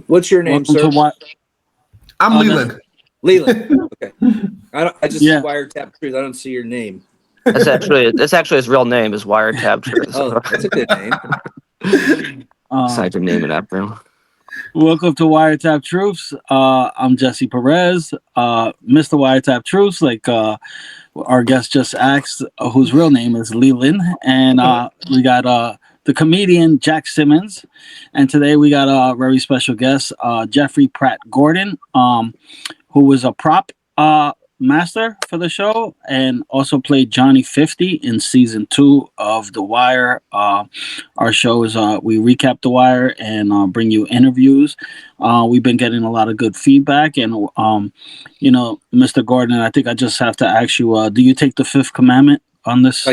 What's your name, Welcome sir? to what? I'm Leland. Leland. Okay. I just Yeah. Wiretapped Truths. I don't see your name. That's actually his real name is Wiretapped Truths. Oh, that's a good name. Decided to name it after him. Welcome to Wiretapped Truths. I'm Jesse Perez, Mr. Wiretapped Truths, like our guest just asked, whose real name is Leland. And we got the comedian Jack Simmons. And today we got a very special guest, Jeffrey Pratt Gordon, who was a prop master for the show and also played Johnny 50 in season 2 of The Wire. Our show is we recap The Wire and bring you interviews. We've been getting a lot of good feedback, and Mr. Gordon, I think I just have to ask you, do you take the fifth commandment on this?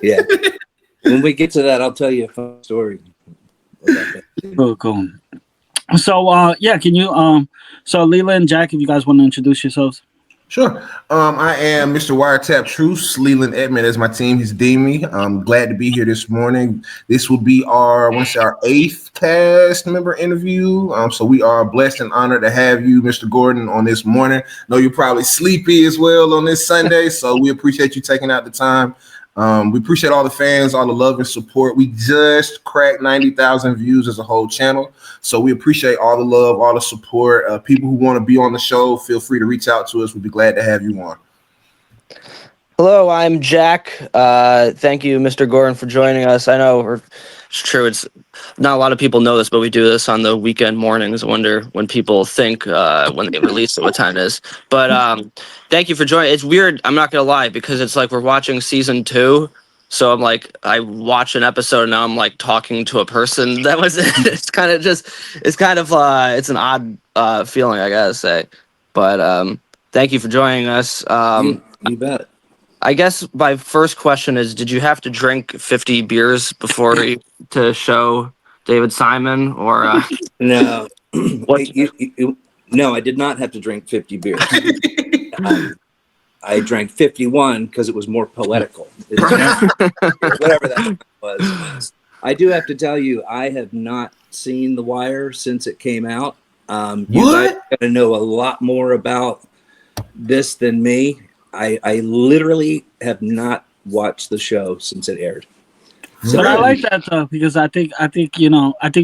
Yeah. When we get to that, I'll tell you a fun story about that. Cool. So can you so Leland and Jack, if you guys want to introduce yourselves? Sure. I am Mr. Wiretapped Truths. Leland Edmond is my team. He's deemed me. I'm glad to be here this morning. This will be our 8th cast member interview. So we are blessed and honored to have you, Mr. Gordon, on this morning. Know you're probably sleepy as well on this Sunday, so we appreciate you taking out the time. We appreciate all the fans, all the love and support. We just cracked 90,000 views as a whole channel. So we appreciate all the love, all the support. People who want to be on the show, feel free to reach out to us. We'd be glad to have you on. Hello, I'm Jack. Thank you, Mr. Gordon, for joining us. I know it's true. It's not a lot of people know this, but we do this on the weekend mornings. I wonder when people think when they release it, what time it is. But thank you for joining. It's weird. I'm not gonna lie, because it's like we're watching season 2. So I'm like, I watch an episode and now I'm like talking to a person. That was it. It's an odd feeling, I gotta say. But thank you for joining us. You bet. I guess my first question is, did you have to drink 50 beers before to show David Simon, or No. what? No, I did not have to drink 50 beers. I drank 51 because it was more poetical. Whatever that was. I do have to tell you, I have not seen The Wire since it came out. You guys got to know a lot more about this than me. I literally have not watched the show since it aired. So, but I like that though, because I think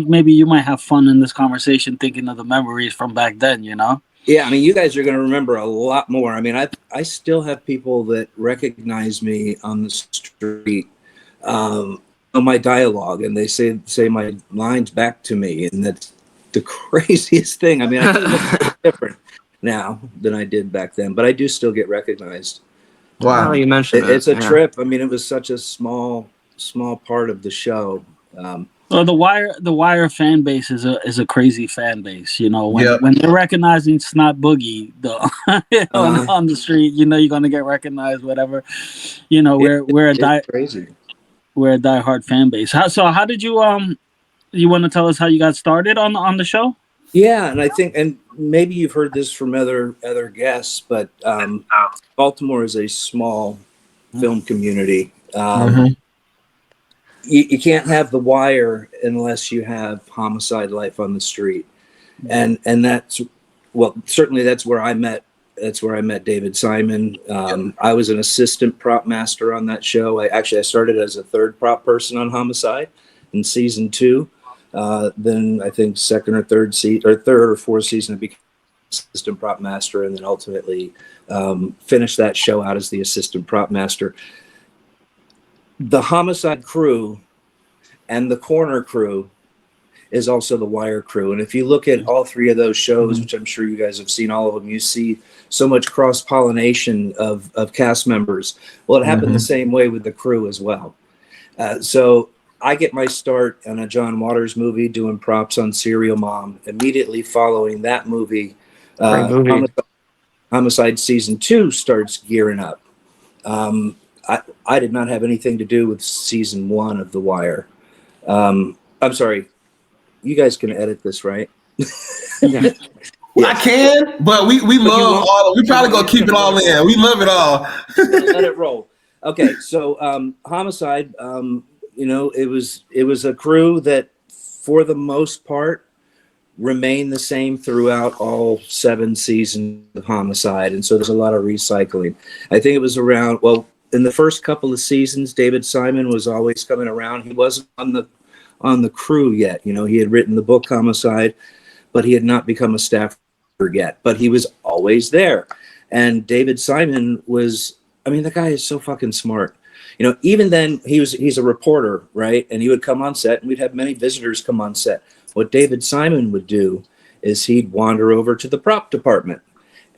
maybe you might have fun in this conversation thinking of the memories from back then, Yeah, I mean, you guys are going to remember a lot more. I mean, I still have people that recognize me on the street, on my dialogue, and they say my lines back to me, and that's the craziest thing. I mean, I look different now than I did back then, but I do still get recognized. Wow, you mentioned it's a trip. I mean, it was such a small part of the show. Well, the Wire fan base is a crazy fan base. When they're recognizing Snot Boogie on the street, you're gonna get recognized. Whatever, we're a diehard fan base. How did you you want to tell us how you got started on the show? Yeah, and I think, and maybe you've heard this from other guests, but Baltimore is a small film community. You can't have The Wire unless you have homicide life on the street, and that's certainly that's where I met David Simon. I was an assistant prop master on that show. I started as a third prop person on Homicide in season 2. Then I think second or third or fourth season I became assistant prop master, and then ultimately finished that show out as the assistant prop master. The Homicide crew and the Corner crew is also the Wire crew. And if you look at all 3 of those shows, which I'm sure you guys have seen all of them, you see so much cross-pollination of cast members. Well, it happened the same way with the crew as well. So I get my start on a John Waters movie doing props on Serial Mom. Immediately following that movie, Homicide season 2 starts gearing up. I did not have anything to do with season 1 of The Wire. I'm sorry. You guys can edit this, right? Yeah. I can, but we love all. We probably gonna keep it all in. We love it all. Let it roll. Okay, so Homicide. It was a crew that, for the most part, remained the same throughout all 7 seasons of Homicide, and so there's a lot of recycling. I think it was around, well, in the first couple of seasons, David Simon was always coming around. He wasn't on the crew yet. You know, he had written the book Homicide, but he had not become a staff yet. But he was always there. And David Simon was, I mean, the guy is so fucking smart. You know, even then he's a reporter, right? And he would come on set, and we'd have many visitors come on set. What David Simon would do is he'd wander over to the prop department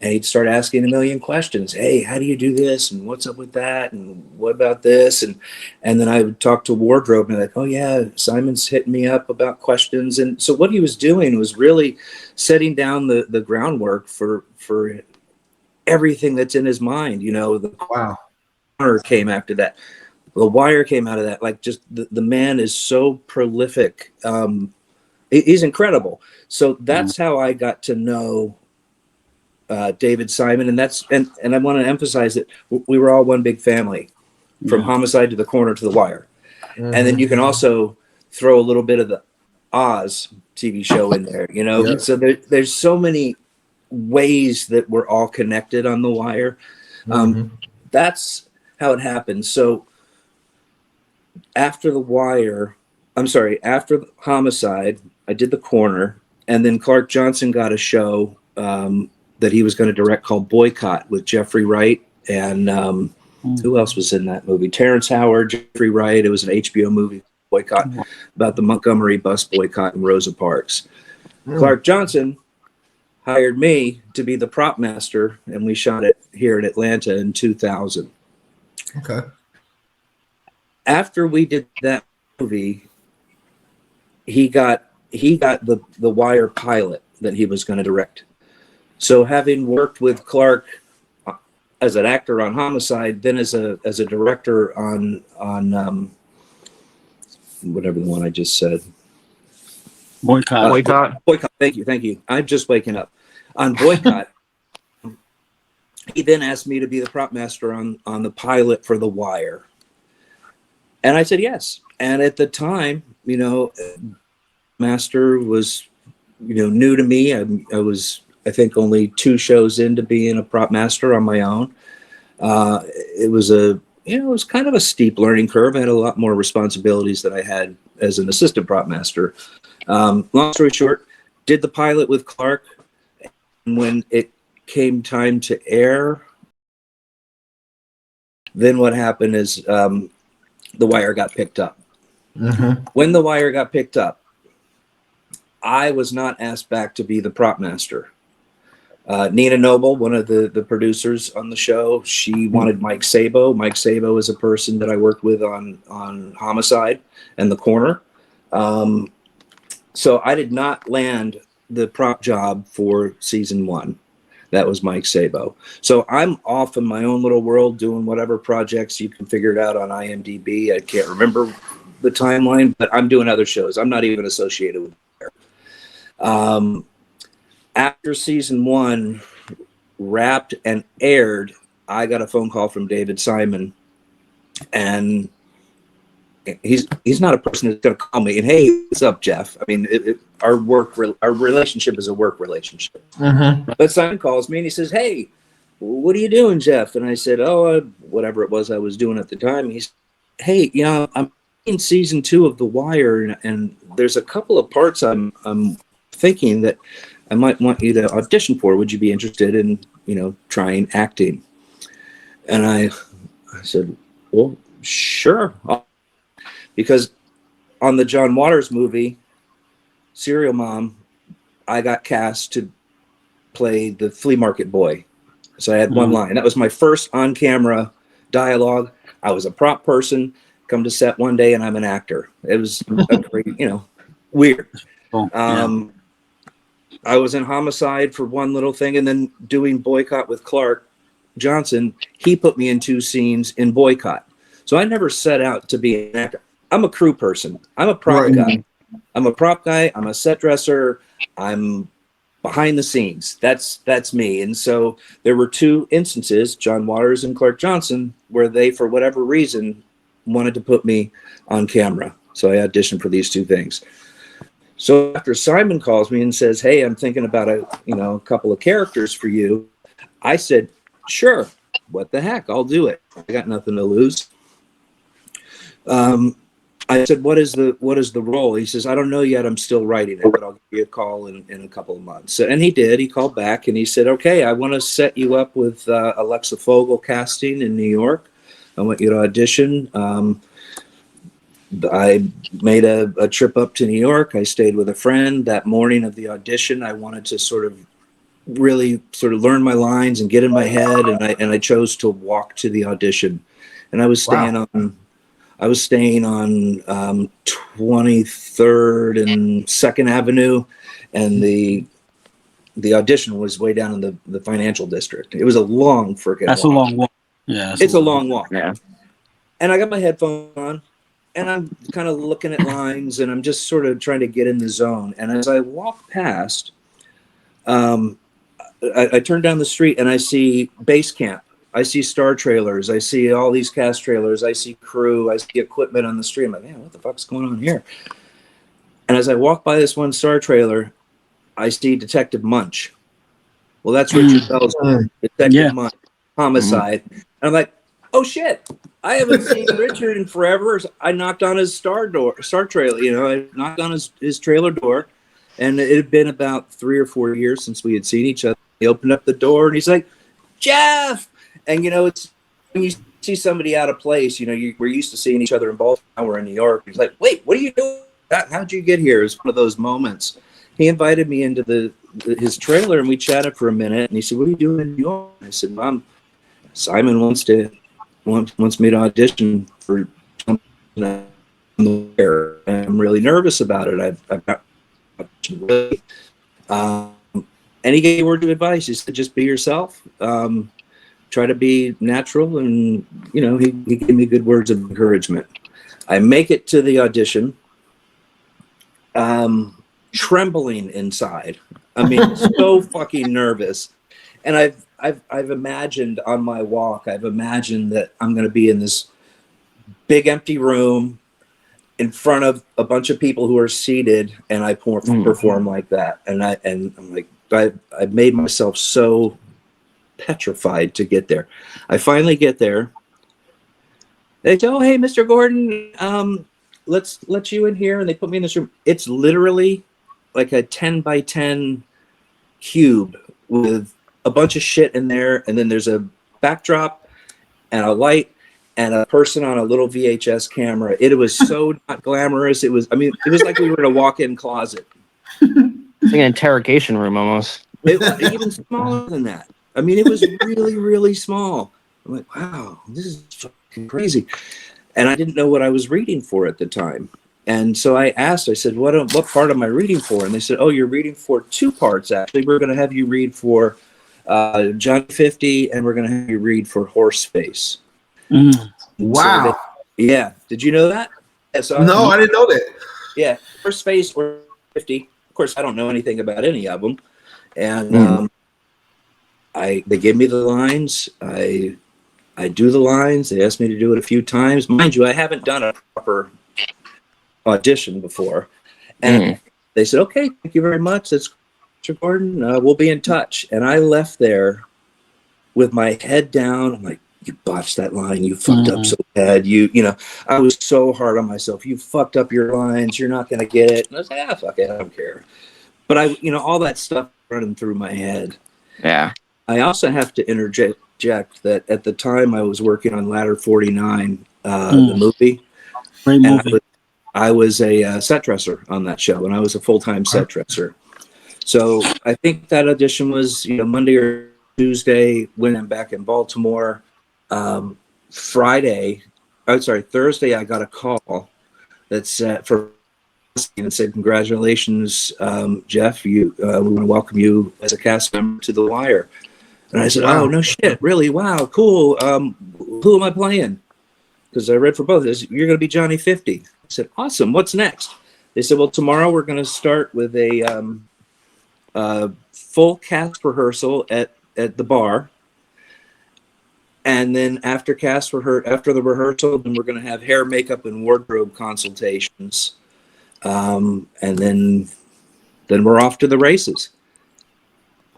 and he'd start asking a million questions. Hey, how do you do this? And what's up with that? And what about this? And then I would talk to wardrobe and like, oh yeah, Simon's hitting me up about questions. And so what he was doing was really setting down the groundwork for everything that's in his mind. You know, the Corner came after that. The Wire came out of that. Like, just the man is so prolific. He's incredible. So that's how I got to know David Simon, and I want to emphasize that we were all one big family, from Homicide to the Corner to the Wire. And then you can also throw a little bit of the Oz TV show in there, you know. So there's so many ways that we're all connected on the Wire. That's how it happened. So after Homicide, I did the Corner, and then Clark Johnson got a show that he was going to direct called Boycott with Jeffrey Wright, and who else was in that movie? Terrence Howard, Jeffrey Wright. It was an HBO movie, Boycott, about the Montgomery bus boycott in Rosa Parks. Clark Johnson hired me to be the prop master, and we shot it here in Atlanta in 2000. Okay. After we did that movie, he got the Wire pilot that he was going to direct. So having worked with Clark as an actor on Homicide, then as a director on whatever the one I just said. Boycott. Thank you. I'm just waking up. On Boycott, he then asked me to be the prop master on the pilot for The Wire. And I said yes. And at the time, you know, Master was, you know, new to me. I was, I think, only 2 shows into being a prop master on my own. It was kind of a steep learning curve. I had a lot more responsibilities than I had as an assistant prop master. Long story short, did the pilot with Clark. And when it came time to air, then what happened is The Wire got picked up. When The Wire got picked up, I was not asked back to be the prop master. Nina Noble, one of the producers on the show, she wanted Mike Sabo. Mike Sabo is a person that I worked with on Homicide and The Corner. So I did not land the prop job for season 1. That was Mike Sabo. So I'm off in my own little world doing whatever projects. You can figure it out on IMDb. I can't remember the timeline, but I'm doing other shows. I'm not even associated with it. After season 1 wrapped and aired, I got a phone call from David Simon, and he's not a person that's going to call me and, hey, what's up, Jeff? I mean, our relationship is a work relationship. But Simon calls me and he says, hey, what are you doing, Jeff? And I said, whatever it was I was doing at the time. He's, hey, you know, I'm in season 2 of The Wire, and there's a couple of parts I'm thinking that I might want you to audition for. Would you be interested in, you know, trying acting? And I said, well, sure. Because on the John Waters movie, Serial Mom, I got cast to play the flea market boy. So I had one line. That was my first on-camera dialogue. I was a prop person, come to set one day, and I'm an actor. It was, you know, weird. I was in Homicide for one little thing, and then doing Boycott with Clark Johnson, he put me in 2 scenes in Boycott. So I never set out to be an actor. I'm a crew person. I'm a prop guy. I'm a prop guy. I'm a set dresser. I'm behind the scenes. That's me. And so there were 2 instances, John Waters and Clark Johnson, where they, for whatever reason, wanted to put me on camera. So I auditioned for these 2 things. So after Simon calls me and says, "Hey, I'm thinking about a couple of characters for you," I said, "Sure, what the heck, I'll do it. I got nothing to lose." I said, what is the role? He says, "I don't know yet. I'm still writing it, but I'll give you a call in a couple of months." And he did. He called back and he said, "Okay, I want to set you up with Alexa Fogel Casting in New York. I want you to audition." I made a trip up to New York. I stayed with a friend. That morning of the audition, I wanted to really learn my lines and get in my head, and I chose to walk to the audition. And I was staying on 23rd and 2nd Avenue, and the audition was way down in the financial district. It was a long freaking That's walk. a long walk. Yeah, It's a long walk. Yeah. And I got my headphones on, and I'm kind of looking at lines, and I'm just sort of trying to get in the zone. And as I walk past, I turn down the street and I see base camp. I see star trailers. I see all these cast trailers. I see crew. I see equipment on the street. I'm like, man, what the fuck's going on here? And as I walk by this one star trailer, I see Detective Munch. Well, that's Richard Bell's Detective Munch, homicide. And I'm like, oh shit, I haven't seen Richard in forever. I knocked on his star trailer. I knocked on his trailer door, and it had been about 3 or 4 years since we had seen each other. He opened up the door and he's like, "Jeff!" And it's when you see somebody out of place, we're used to seeing each other in Baltimore. Now we're in New York. He's like, "Wait, what are you doing? How'd you get here?" It was one of those moments. He invited me into his trailer and we chatted for a minute. And he said, "What are you doing in New York?" I said, "Mom, Simon wants me to audition for something there. I'm really nervous about it. I've got really." And he gave words of advice. He said, "Just be yourself. Try to be natural." And, he gave me good words of encouragement. I make it to the audition, trembling inside. I mean, so fucking nervous. And I've imagined on my walk, I've imagined that I'm going to be in this big empty room in front of a bunch of people who are seated, and I perform like that. And I'm like, I made myself so petrified to get there. I finally get there. They say, "Oh, hey, Mr. Gordon, let's let you in here." And they put me in this room. It's literally like a 10 by 10 cube with a bunch of shit in there. And then there's a backdrop and a light and a person on a little VHS camera. It was so not glamorous. It was like we were in a walk-in closet. It's like an interrogation room almost. It was even smaller than that. It was really, really small. I'm like, wow, this is fucking crazy. And I didn't know what I was reading for at the time. And so I said, what part am I reading for? And they said, "Oh, you're reading for 2 parts, actually. We're going to have you read for Johnny 50, and we're going to have you read for Horseface." Wow. So yeah. Did you know that? Yeah, so No, I didn't know that. Yeah. Horseface or 50. Of course, I don't know anything about any of them. And they give me the lines. I do the lines. They asked me to do it a few times. Mind you, I haven't done a proper audition before. And they said, "Okay, thank you very much. That's Mr. Gordon. We'll be in touch." And I left there with my head down. I'm like, "You botched that line. You fucked up so bad. I was so hard on myself. You fucked up your lines. You're not going to get it." And I was like, fuck it. I don't care. But all that stuff running through my head. Yeah. I also have to interject that at the time I was working on Ladder 49, the movie. Great movie. I was a set dresser on that show, and I was a full-time set dresser. So I think that audition was, Monday or Tuesday when I'm back in Baltimore. Thursday, I got a call that said and said, "Congratulations, Jeff. We want to welcome you as a cast member to The Wire." And I said, "Oh, no shit, really? Wow, cool. Who am I playing?" Because I read for both. "You're going to be Johnny 50. I said, "Awesome. What's next?" They said, "Well, tomorrow we're going to start with a full cast rehearsal at the bar. And then after the rehearsal, then we're going to have hair, makeup, and wardrobe consultations and then we're off to the races.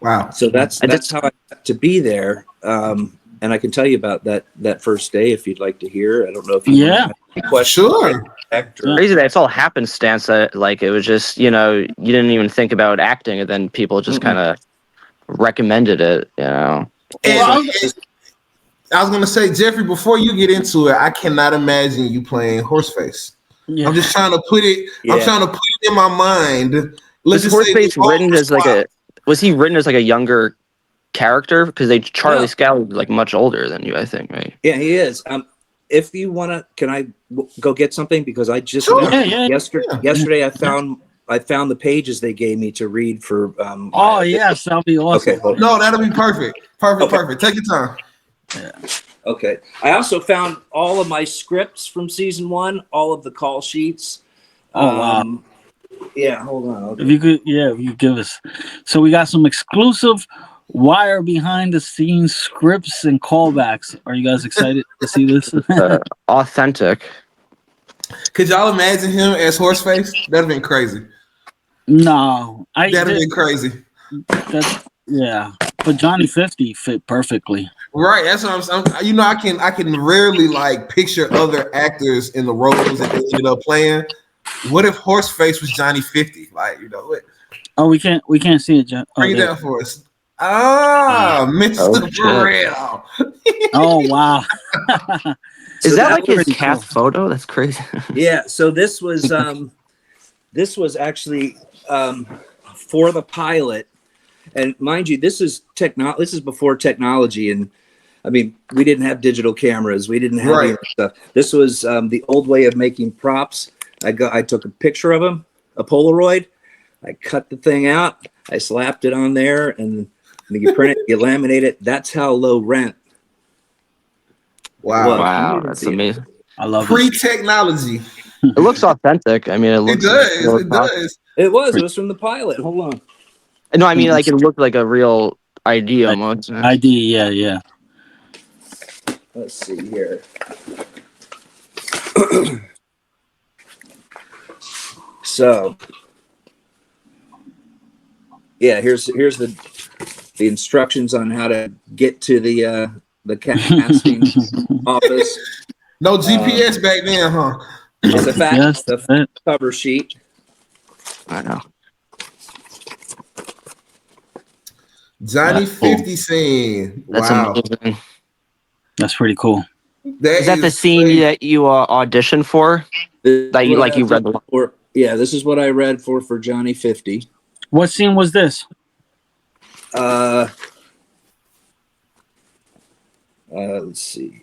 Wow. So that's how I got to be there. And I can tell you about that first day if you'd like to hear. I don't know if you Yeah. have any questions. Sure. Crazy that it's all happenstance. That like it was just you didn't even think about acting, and then people just kind of recommended it. And Well, I was gonna say, Jeffrey, before you get into it, I cannot imagine you playing Horseface. yeah. I'm just trying to put it. Yeah. I'm trying to put it in my mind. Was Let's just say Horseface written as like was he written as like a younger character? Because Charlie No. Scally was like much older than you, I think, right? Yeah, he is. If you want to, can I go get something? Because I just Sure. yesterday I found the pages they gave me to read for. Oh yes, that'll be awesome. Okay, hold on. No, that'll be perfect. Perfect. Okay. Perfect. Take your time. Okay. I also found all of my scripts from season 1, all of the call sheets. Oh wow. Yeah, hold on. If you could give us. So we got some exclusive Wire behind the scenes scripts and callbacks. Are you guys excited to see this? Authentic. Could y'all imagine him as Horseface? That'd have been crazy. No, That'd have been crazy. Yeah, but Johnny 50 fit perfectly. Right. That's what I'm. I can rarely like picture other actors in the roles that they ended up playing. What if Horseface was Johnny 50? Like, what? Oh, we can't see it, John. Bring it down for us. Mr. Perez. Oh wow. Is that like his pretty cast photo? That's crazy. Yeah. So this was actually for the pilot, and mind you, this is before technology, and I mean, we didn't have digital cameras, we didn't have any of that stuff. This was the old way of making props. I took a picture of him, a Polaroid. I cut the thing out. I slapped it on there, and you print it, you laminate it. That's how low rent. Wow. Wow, that's amazing. I love Pre-technology. It looks authentic. I mean, It does. It does. It was from the pilot. Hold on. No, I mean, like it looked like a real ID almost. ID, yeah. Let's see here. So, yeah, here's the instructions on how to get to the casting office. No GPS back then, huh? It's a fact. Yes, The cover sheet. I know. Johnny 50 scene. That's Wow. amazing. That's pretty cool. Is that the scene that you auditioned for? That you you read the for? Yeah, this is what I read for Johnny 50. What scene was this? Let's see.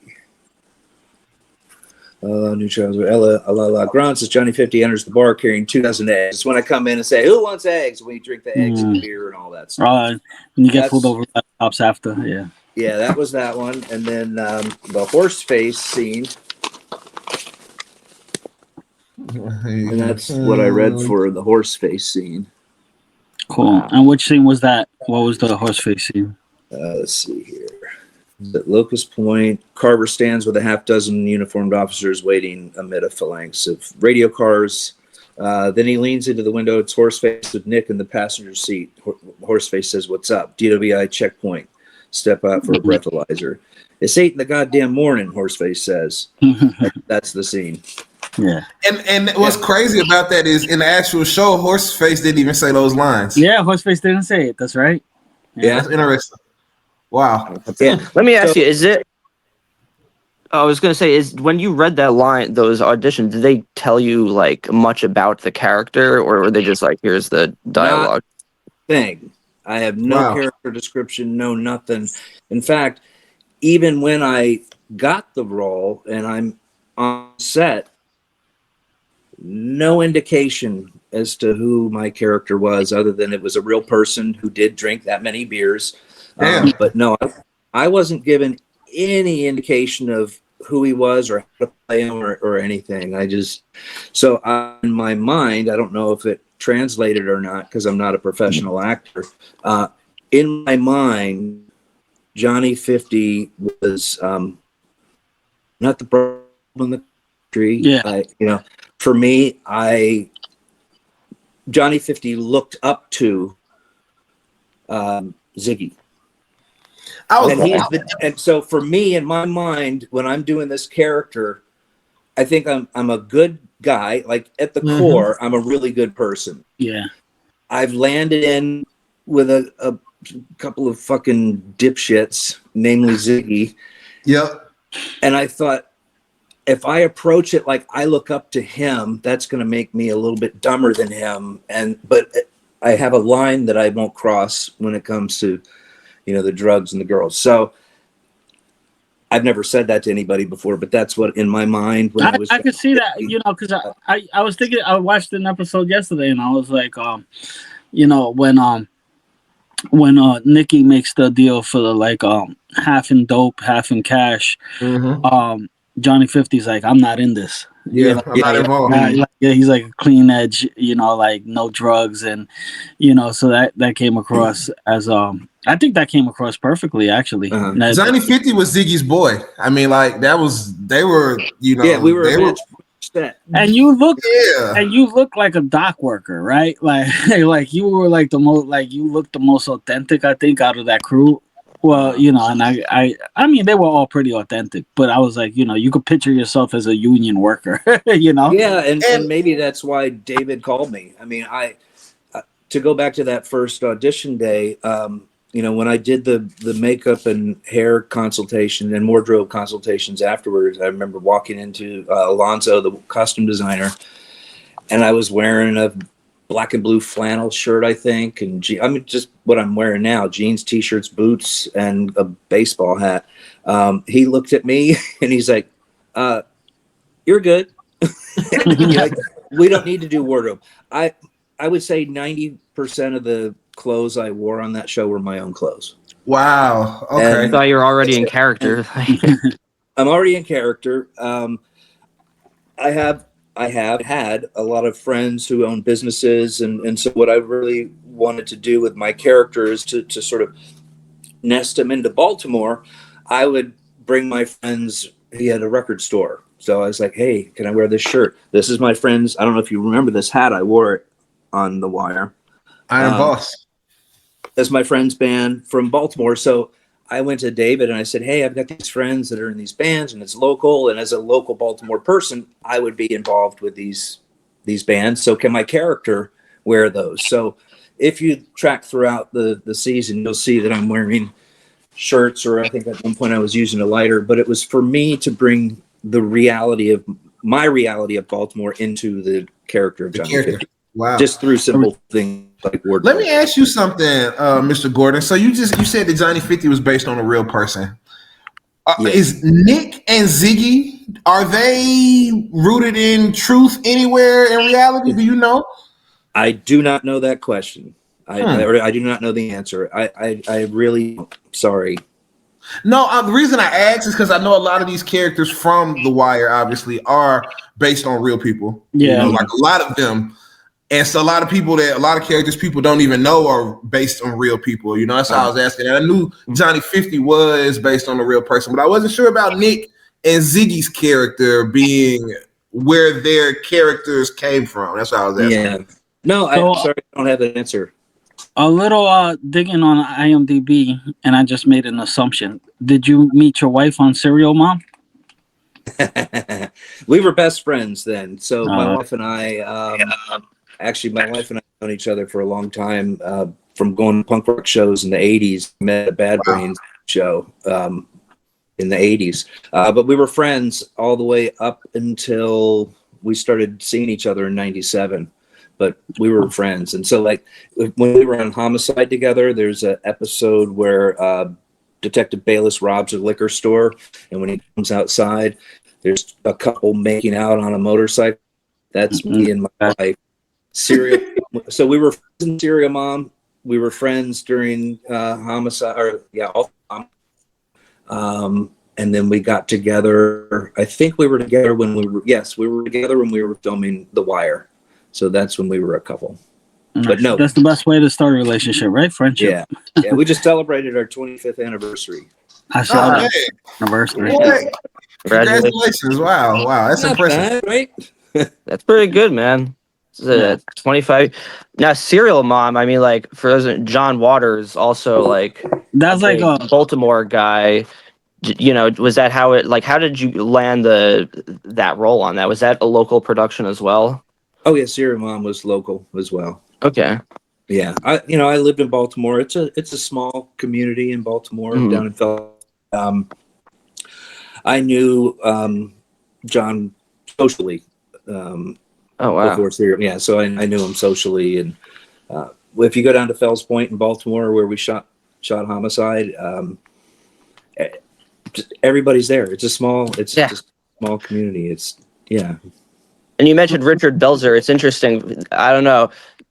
New child Ella Grant says Johnny 50 enters the bar carrying 2 dozen eggs. It's when I come in and say, "Who wants eggs?" When you drink the eggs and beer and all that stuff. And you get pulled over by the cops after. Yeah. Yeah, that was that one. And then the horse face scene. And that's what I read for the horse face scene. Cool. And which scene was that? What was the horse face scene? Let's see here. At Locust Point, Carver stands with a half dozen uniformed officers waiting amid a phalanx of radio cars. Then he leans into the window. It's Horseface with Nick in the passenger seat. Horseface says, "What's up?" DWI checkpoint. Step out for a breathalyzer. It's 8 in the goddamn morning, Horseface says. That's the scene. Yeah. And what's crazy about that is in the actual show, Horseface didn't even say those lines. Yeah, Horseface didn't say it. That's right. Yeah. That's interesting. Wow. Yeah. Let me ask you, is it I was gonna say, is when you read that line, those auditions, did they tell you like much about the character, or were they just like, here's the dialogue? Thing. I have no character description, no nothing. In fact, even when I got the role and I'm on set, no indication as to who my character was, other than it was a real person who did drink that many beers. But no, I wasn't given any indication of who he was or how to play him or anything. In my mind, I don't know if it translated or not because I'm not a professional actor. In my mind, Johnny 50 was not the problem in the country. Yeah. For me, I Johnny 50 looked up to Ziggy. And so for me, in my mind, when I'm doing this character, I think I'm a good guy. Like at the core, I'm a really good person. Yeah. I've landed in with a couple of fucking dipshits, namely Ziggy. Yep. And I thought, if I approach it like I look up to him, that's going to make me a little bit dumber than him. But I have a line that I won't cross when it comes to, the drugs and the girls. So I've never said that to anybody before, but that's what in my mind when I could see that, because I was thinking, I watched an episode yesterday and I was like, when Nikki makes the deal for the half in dope, half in cash, Johnny 50's like, I'm not in this. Yeah, I'm not involved. He's like a clean edge, like no drugs, and so that came across as I think that came across perfectly actually. Johnny 50 was Ziggy's boy. I mean, they were, we were set. And you look like a dock worker, right? Like you were like the most, like you looked the most authentic, I think, out of that crew. Well, and I mean, they were all pretty authentic, but I was like, you could picture yourself as a union worker, Yeah, and maybe that's why David called me. I mean, to go back to that first audition day, when I did the makeup and hair consultation and wardrobe consultations afterwards, I remember walking into Alonzo, the costume designer, and I was wearing a black and blue flannel shirt, I think, and just what I'm wearing now: jeans, t-shirts, boots, and a baseball hat. He looked at me and he's like, "You're good." Like, we don't need to do wardrobe. I would say 90% of the clothes I wore on that show were my own clothes. Wow. Okay. I thought you were already in character. I'm already in character. I have had a lot of friends who own businesses, and so what I really wanted to do with my character is to sort of nest him into Baltimore. I would bring my friends. He had a record store, so I was like, "Hey, can I wear this shirt? This is my friend's. I don't know if you remember this hat. I wore it on The Wire. Iron Boss. That's my friend's band from Baltimore." So I went to David and I said, "Hey, I've got these friends that are in these bands, and it's local. And as a local Baltimore person, I would be involved with these bands. So can my character wear those?" So if you track throughout the season, you'll see that I'm wearing shirts, or I think at one point I was using a lighter. But it was for me to bring the reality of Baltimore into the character of Johnny 50. Wow. Just through simple things like wardrobe. Let me ask you something, Mr. Gordon. So you said that Johnny 50 was based on a real person. Yes. Is Nick and Ziggy, are they rooted in truth anywhere in reality? Do you know? I do not know that question. I do not know the answer. I really, sorry. No, the reason I ask is because I know a lot of these characters from The Wire obviously are based on real people. Yeah. Like a lot of them. And so a lot of characters people don't even know are based on real people. That's how I was asking. And I knew Johnny 50 was based on a real person, but I wasn't sure about Nick and Ziggy's character being where their characters came from. That's what I was asking. Yeah. No, I'm sorry, I don't have an answer. A little digging on IMDb, and I just made an assumption. Did you meet your wife on Serial Mom? We were best friends then. So my wife and I, actually, my wife and I have known each other for a long time, from going to punk rock shows in the 80s. Met a Bad Brains show in the 80s. But we were friends all the way up until we started seeing each other in 97. But we were friends. And so, like, when we were on Homicide together, there's an episode where Detective Bayless robs a liquor store. And when he comes outside, there's a couple making out on a motorcycle. That's me and my wife. Serial. So we were friends in Serial Mom. We were friends during Homicide, and then we got together. I think we were together when we were together when we were filming The Wire. So that's when we were a couple. But no, that's the best way to start a relationship, right? Friendship. Yeah. We just celebrated our 25th anniversary. I saw that anniversary. Congratulations! Wow, that's Not impressive. bad, right? That's pretty good, man. Yeah. 25. Now, Serial Mom, I mean, like, for those, John Waters, also, like, That's like big a Baltimore guy. You know, was that how it, like, how did you land that role on that? Was that a local production as well? Oh yeah, Sierra Mom was local as well. Okay. Yeah, I lived in Baltimore. It's a small community in Baltimore Mhm. down in I knew John socially Oh, wow. before Sierra. Yeah, so I knew him socially, and if you go down to Fells Point in Baltimore, where we shot Homicide, just everybody's there. It's Yeah. just a small community. It's yeah. And you mentioned Richard Belzer. It's interesting. I don't know.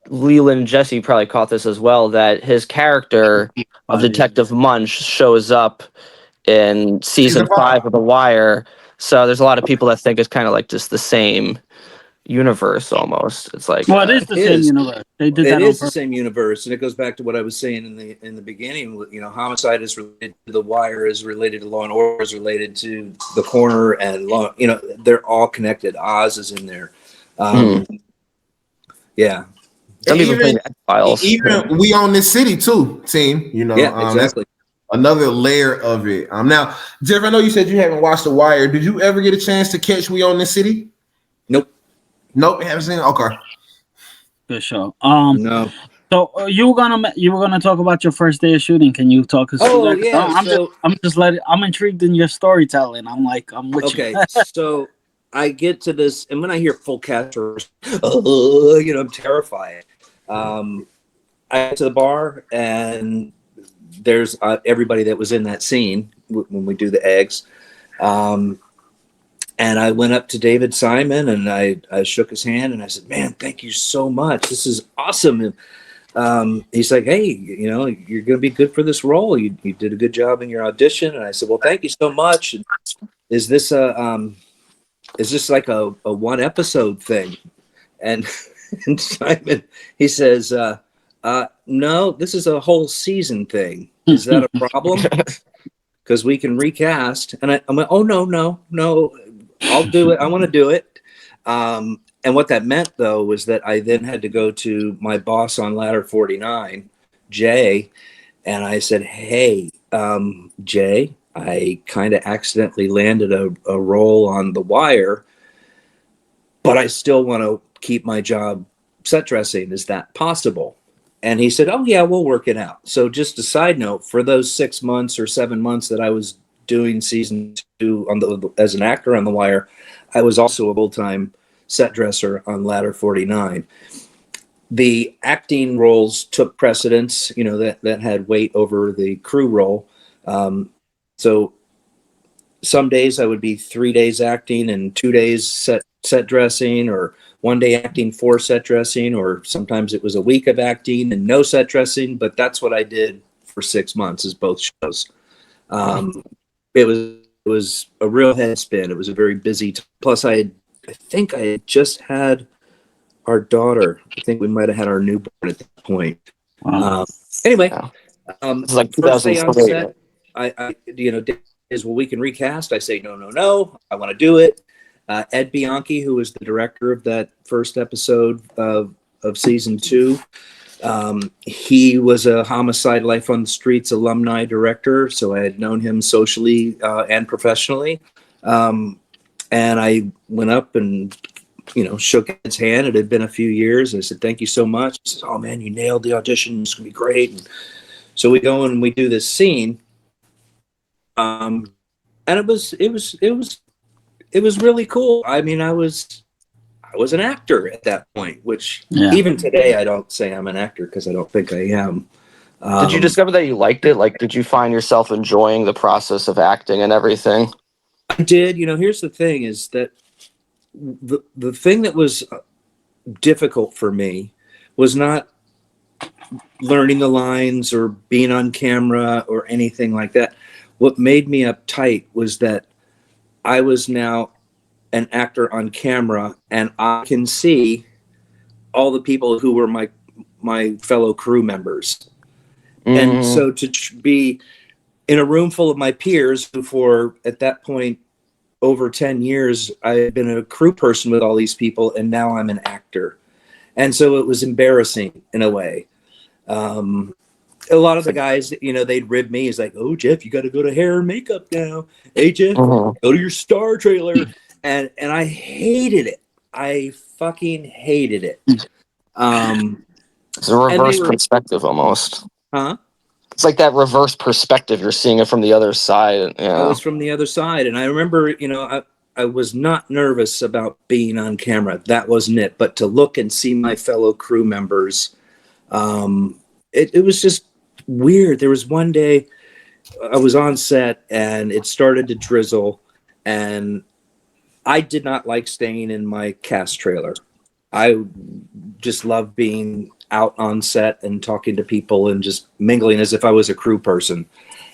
Leland and Jesse probably caught this as well, that his character of 5 years. Detective Munch shows up in season Season 5. 5 of The Wire. So there's a lot of people that think it's kind of like just the same universe almost. It's like, Well, it is the It same is. universe. They did It that on is the purpose. same universe, and it goes back to what I was saying in the beginning. You know, Homicide is related to The Wire, is related to Law and Order, is related to The Corner, and Law. You know, they're all connected. Oz is in there. Yeah, some people Even think X-Files. even we own this city too, team. You know, yeah, that's exactly. another layer of it. Now, Jeff, I know you said you haven't watched The Wire. Did you ever get a chance to catch We Own This City? Nope, Nope, haven't seen it. Okay. Good show. no. So you were gonna talk about your first day of shooting. Can you talk us through Oh that? 'Cause yeah, I'm intrigued in your storytelling. I'm with you. okay. So I get to this, and when I hear full cast, I'm terrified. I get to the bar, and there's everybody that was in that scene when we do the eggs. And I went up to David Simon, and I shook his hand, and I said, "Man, thank you so much. This is awesome." And he's like, "Hey, you're going to be good for this role. You did a good job in your audition." And I said, "Well, thank you so much. And is this like a one episode thing?" And, and Simon, he says, "No, this is a whole season thing. Is that a problem? Because we can recast." And I'm like, "Oh, no, I'll do it. I want to do it." And what that meant, though, was that I then had to go to my boss on Ladder 49, Jay, and I said, "Hey, Jay, I kind of accidentally landed a role on The Wire, but I still want to keep my job set dressing. Is that possible?" And he said, "Oh, yeah, we'll work it out." So just a side note, for those 6 months or 7 months that I was doing season 2 as an actor on The Wire, I was also a full-time set dresser on Ladder 49. The acting roles took precedence, that had weight over the crew role. So some days I would be 3 days acting and 2 days set dressing, or 1 day acting, 4 set dressing, or sometimes it was a week of acting and no set dressing. But that's what I did for 6 months, is both shows. It was a real head spin. It was a very busy plus I think I had just had our daughter. I think we might have had our newborn at that point. Wow. Anyway, Yeah. It's like first day on 2003. set, Dave is, "Well, we can recast." I say, no, I want to do it. Ed Bianchi, who was the director of that first episode of season 2, he was a Homicide: Life on the Streets alumni director, so I had known him socially and professionally. And I went up and shook Ed's hand. It had been a few years. I said, "Thank you so much." He says, "Oh man, you nailed the audition. It's gonna be great." And so we go and we do this scene, and it was really cool. I mean, I was an actor at that point, which Yeah. even today I don't say I'm an actor because I don't think I am. Did you discover that you liked it? Like, did you find yourself enjoying the process of acting and everything? I did. Here's the thing: is that the thing that was difficult for me was not learning the lines or being on camera or anything like that. What made me uptight was that I was now an actor on camera, and I can see all the people who were my fellow crew members. And so to be in a room full of my peers who, for at that point, over 10 years, I had been a crew person with all these people, and now I'm an actor. And so it was embarrassing in a way. A lot of the guys, they'd rib me. He's like, "Oh, Jeff, you got to go to hair and makeup now. Hey, Jeff, go to your star trailer." And I hated it. I fucking hated it. It's a reverse perspective almost. Huh? It's like that reverse perspective. You're seeing it from the other side. Yeah. I was from the other side. And I remember, I was not nervous about being on camera. That wasn't it. But to look and see my fellow crew members, it was just weird. There was one day I was on set and it started to drizzle, and I did not like staying in my cast trailer. I just love being out on set and talking to people and just mingling as if I was a crew person.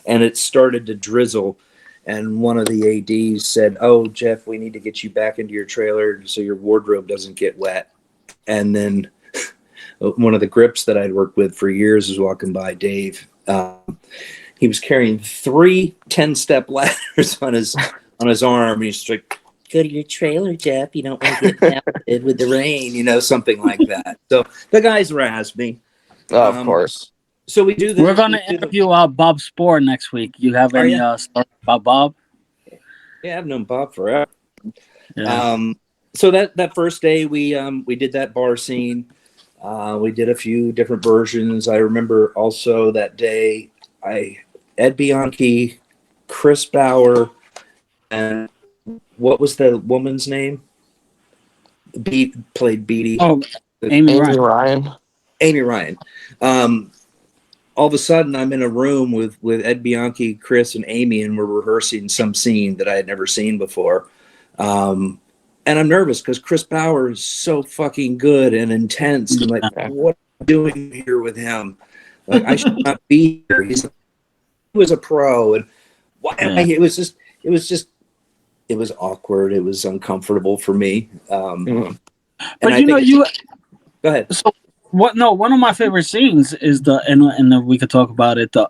And it started to drizzle, and one of the ADs said, "Oh, Jeff, we need to get you back into your trailer so your wardrobe doesn't get wet." And then one of the grips that I'd worked with for years was walking by, Dave. He was carrying 3 10-step ladders on his arm. He's like, "Go to your trailer, Jeff. You don't want to get down with the rain," something like that. So the guys razzed me. Oh, of course. So we do this. We're going to interview Bob Spohr next week. You have any stories about Bob? Yeah, I've known Bob forever. Yeah. So that first day we did that bar scene. We did a few different versions. I remember also that day Ed Bianchi, Chris Bauer, and what was the woman's name? Played Beatty. Oh, Amy Ryan. Amy Ryan. All of a sudden, I'm in a room with Ed Bianchi, Chris, and Amy, and we're rehearsing some scene that I had never seen before. And I'm nervous because Chris Bauer is so fucking good and intense. And like, what am I doing here with him? Like, I should not be here. He was a pro, and why am I here? It was awkward. It was uncomfortable for me. But go ahead. So one of my favorite scenes is and we could talk about it. The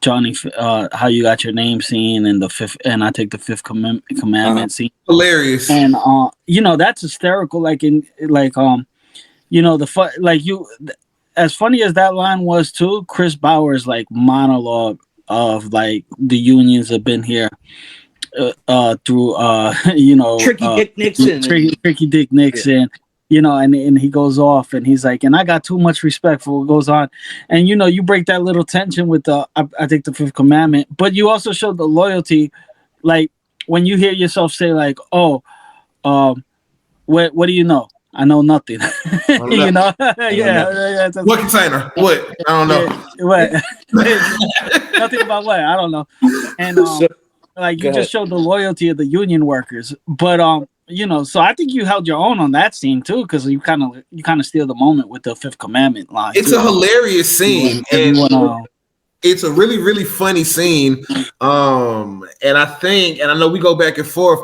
Johnny, how you got your name scene, and I take the fifth commandment scene. Hilarious. And that's hysterical. As funny as that line was too, Chris Bauer's like monologue of like the unions have been here through Tricky Dick Nixon. Tricky Dick Nixon. And he goes off and he's like, and I got too much respect for what goes on. And, you break that little tension with I think the fifth commandment, but you also show the loyalty. Like when you hear yourself say like, "Oh, what do you know? I know nothing." Yeah. What container? What? I don't know. What? Nothing about what? I don't know. And you just showed the loyalty of the union workers. But so I think you held your own on that scene too, because you kind of steal the moment with the fifth commandment line. It's a hilarious scene, and it's a really, really funny scene. And I know we go back and forth.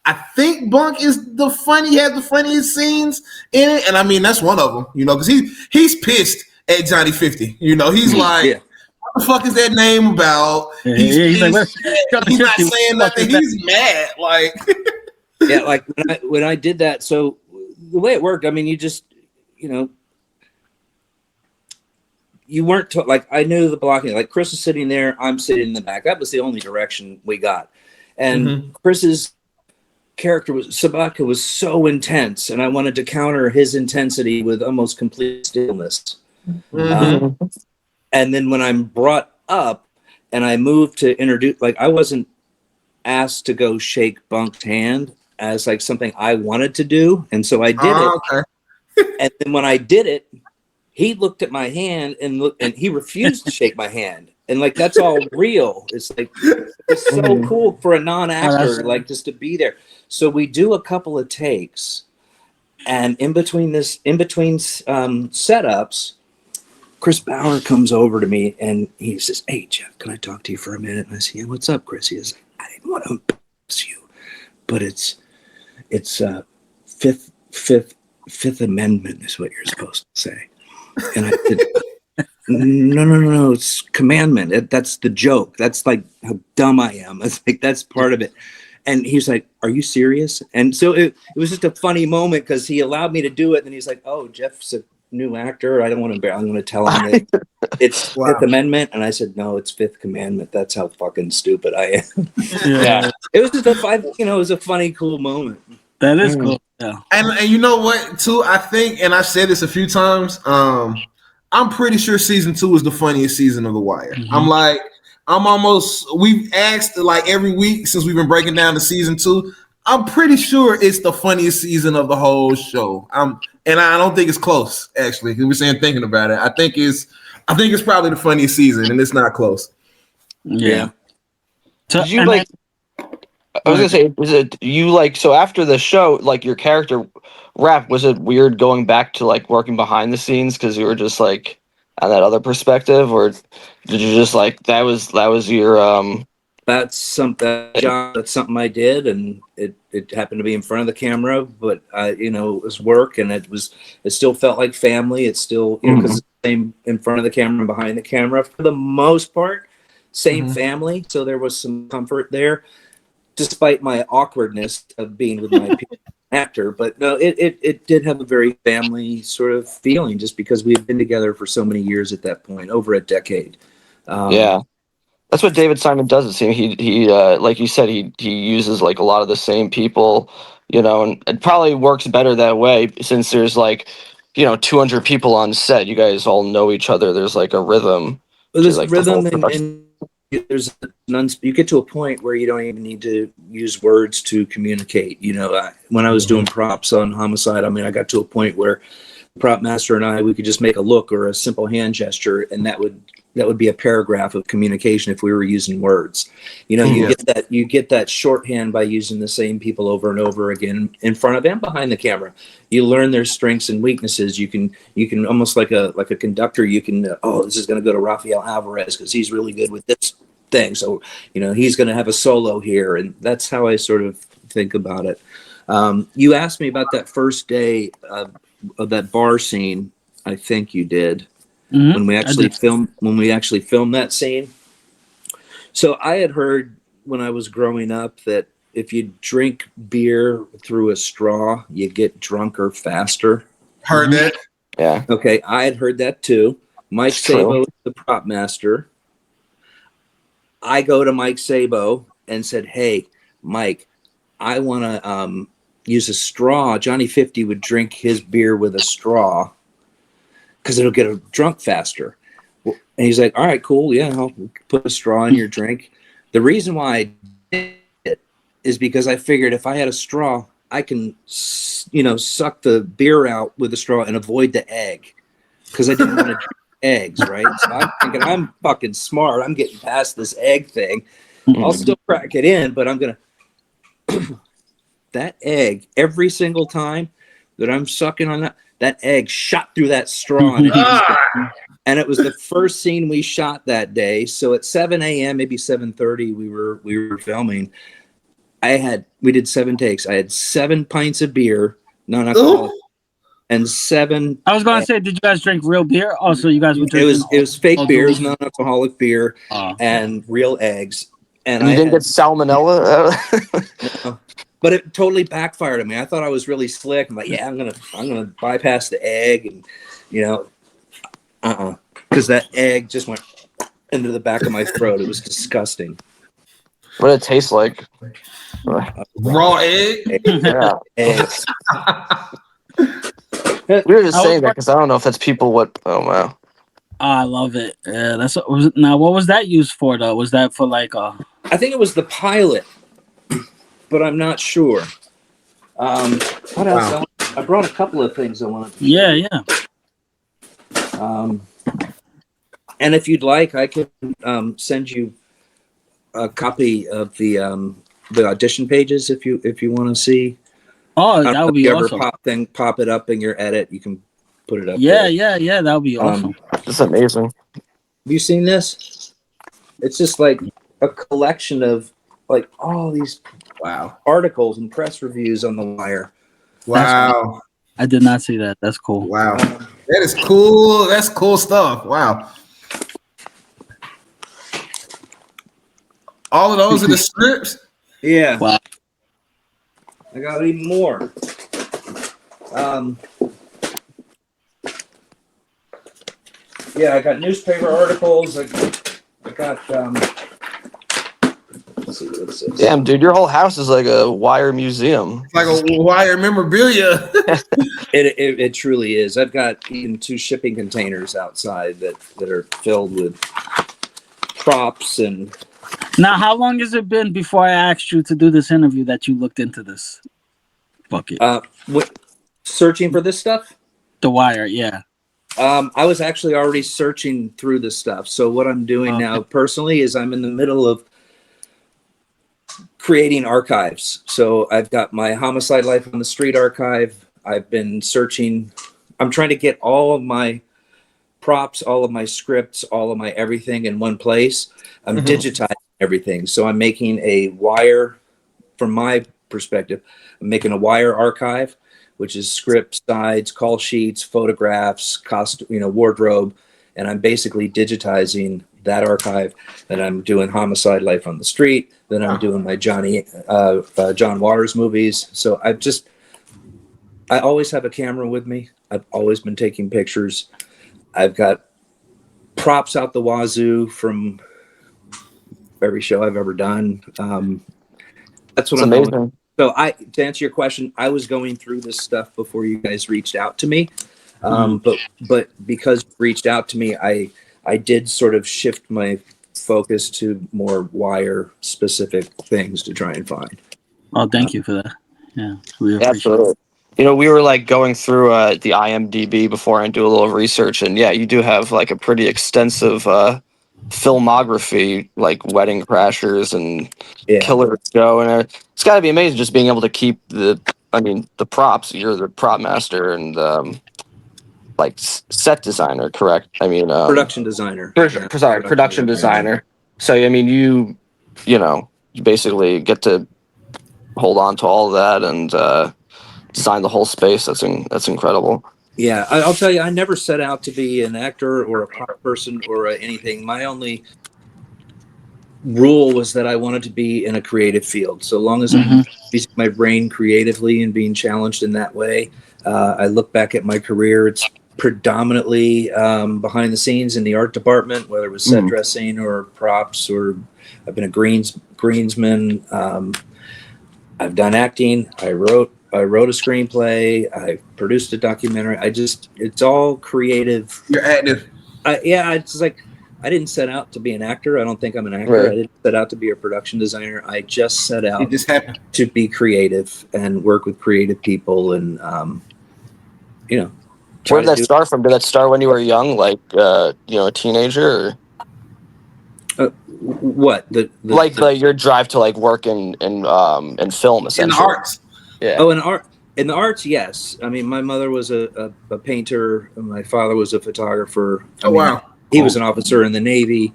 I think Bunk has the funniest scenes in it, and I mean that's one of them. Because he's pissed at Johnny 50. He's like, "What the fuck is that name about?" He's like, he's not saying nothing. He's mad, like. Yeah, like when I did that. So the way it worked, I mean, you just, you weren't like, I knew the blocking. Like Chris is sitting there, I'm sitting in the back. That was the only direction we got. And Chris's character Sabaka was so intense, and I wanted to counter his intensity with almost complete stillness. And then when I'm brought up and I moved to introduce, like I wasn't asked to go shake Bunk's hand as like something I wanted to do, and so I did it. Okay. And then when I did it, he looked at my hand and he refused to shake my hand, and like that's all real. It's like it's so cool for a non-actor, like just to be there. So we do a couple of takes, and in between setups, Chris Bauer comes over to me and he says, "Hey Jeff, can I talk to you for a minute?" And I say, "Yeah, what's up, Chris?" He says, "I didn't want to embarrass you, but it's fifth amendment is what you're supposed to say." And I said, no, it's commandment. That's the joke. That's like how dumb I am. It's like that's part of it. And he's like, "Are you serious?" And so it was just a funny moment because he allowed me to do it. And he's like, "Oh, Jeff's a new actor. I don't want to. I'm going to tell him that it's Wow. Fifth Amendment." And I said, "No, it's Fifth Commandment. That's how fucking stupid I am." Yeah, It was just it was a funny, cool moment. that is cool. Yeah. And you know what, too? I think, and I've said this a few times, I'm pretty sure season 2 is the funniest season of The Wire. We've asked like every week since we've been breaking down the season 2. I'm pretty sure it's the funniest season of the whole show. And I don't think it's close, actually. We were saying thinking about it. I think it's probably the funniest season, and it's not close. Yeah. So, Did you and like? I was gonna say, was it you like? So after the show, like your character rap, was it weird going back to like working behind the scenes because you were just like on that other perspective, or did you just like that was your That's something I did, and it happened to be in front of the camera, but it was work, and it still felt like family. It's still because it's the same in front of the camera and behind the camera for the most part, same family. So there was some comfort there, despite my awkwardness of being with my actor. But no, it did have a very family sort of feeling, just because we had been together for so many years at that point, over a decade. yeah. That's what David Simon does. It seems he like you said, he uses like a lot of the same people, and it probably works better that way since there's like 200 people on set. You guys all know each other. There's like a rhythm to There's like the whole rhythm, production. and there's you get to a point where you don't even need to use words to communicate. When I was doing props on Homicide, I got to a point where the prop master and we could just make a look or a simple hand gesture, and that would be a paragraph of communication if we were using words. You get that shorthand by using the same people over and over again in front of and behind the camera. You learn their strengths and weaknesses. You can almost like a conductor. You can this is going to go to Rafael Alvarez because he's really good with this thing. So he's going to have a solo here, and that's how I sort of think about it. You asked me about that first day of that bar scene. I think you did. When we actually filmed that scene. So I had heard when I was growing up that if you drink beer through a straw, you get drunker faster. Heard that. Yeah. Okay, I had heard that too. Mike It's true. Sabo is the prop master. I go to Mike Sabo and said, "Hey, Mike, I want to use a straw. Johnny 50 would drink his beer with a straw because it'll get him drunk faster." And he's like, "All right, cool. Yeah, I'll put a straw in your drink." The reason why I did it is because I figured if I had a straw, I can, suck the beer out with the straw and avoid the egg, because I didn't want to drink eggs, right? So I'm thinking I'm fucking smart. I'm getting past this egg thing. I'll still crack it in, but I'm going to that egg every single time that I'm sucking on that egg shot through that straw and it was the first scene we shot that day. So at 7 a.m., maybe 7:30, we were filming. We did 7 takes. I had 7 pints of beer, non-alcoholic, and 7. I was going to say, did you guys drink real beer? Also, you guys were drinking. It was fake beer, it was non-alcoholic beer, and real eggs. And you didn't get salmonella? But it totally backfired on me. I thought I was really slick. I'm like, yeah, I'm gonna bypass the egg, and because that egg just went into the back of my throat. It was disgusting. What did it taste like? Raw egg? Yeah. Eggs. We were just saying that because I don't know if that's people what. Oh, wow. I love it. Yeah, now, what was that used for, though? Was that for like I think it was the pilot, but I'm not sure. What else? I brought a couple of things I wanted to show you. And if you'd like, I can send you a copy of the audition pages if you want to see. Oh, that would be awesome. Pop it up in your edit. You can put it up. Yeah, that would be awesome. That's amazing. Have you seen this? It's just like a collection of like all these articles and press reviews on The Wire. Wow. I did not see that. That's cool. Wow. That is cool. That's cool stuff. Wow. All of those are the scripts? Yeah. Wow. I got even more. Yeah, I got newspaper articles. I got. Let's see what it says. Damn, dude, your whole house is like a wire museum. It's like a wire memorabilia. It truly is. I've got even 2 shipping containers outside that are filled with props and. Now, how long has it been before I asked you to do this interview that you looked into this bucket? Searching for this stuff? The Wire, yeah. I was actually already searching through this stuff. So what I'm doing now personally is I'm in the middle of creating archives. So I've got my Homicide Life on the Street archive. I've been searching. I'm trying to get all of my props, all of my scripts, all of my everything in one place. I'm digitizing everything. So I'm making a wire, from my perspective, I'm making a wire archive, which is scripts, sides, call sheets, photographs, costume, wardrobe, and I'm basically digitizing that archive. And I'm doing Homicide Life on the Street. Then I'm doing my John Waters movies. So I always have a camera with me. I've always been taking pictures. I've got props out the wazoo from every show I've ever done. That's what I'm amazing. doing. So to answer your question, I was going through this stuff before you guys reached out to me. But because you reached out to me, I did sort of shift my focus to more wire specific things to try and find. Oh, thank you for that. Yeah, we appreciate Absolutely. We were like going through the IMDb before and do a little research, and yeah, you do have like a pretty extensive filmography, like Wedding Crashers and Killer Joe, and it's got to be amazing just being able to keep the props. You're the prop master and set designer, correct? Production designer. Production designer. So you basically get to hold on to all that and design the whole space. That's incredible. Yeah, I'll tell you, I never set out to be an actor or a prop person or anything. My only rule was that I wanted to be in a creative field. So long as I'm using my brain creatively and being challenged in that way, I look back at my career. It's predominantly behind the scenes in the art department, whether it was set dressing or props, or I've been a greensman. I've done acting. I wrote a screenplay. I produced a documentary. It's all creative. You're active. It's like, I didn't set out to be an actor. I don't think I'm an actor. Right. I didn't set out to be a production designer. I just set out to be creative and work with creative people and, Where did that start from? Did that start when you were young, like, a teenager? Or? What? Your drive to like work in film, essentially. In the arts. Yeah. Oh, in the arts, yes. I mean, my mother was a painter. And my father was a photographer. Wow. He was an officer in the Navy.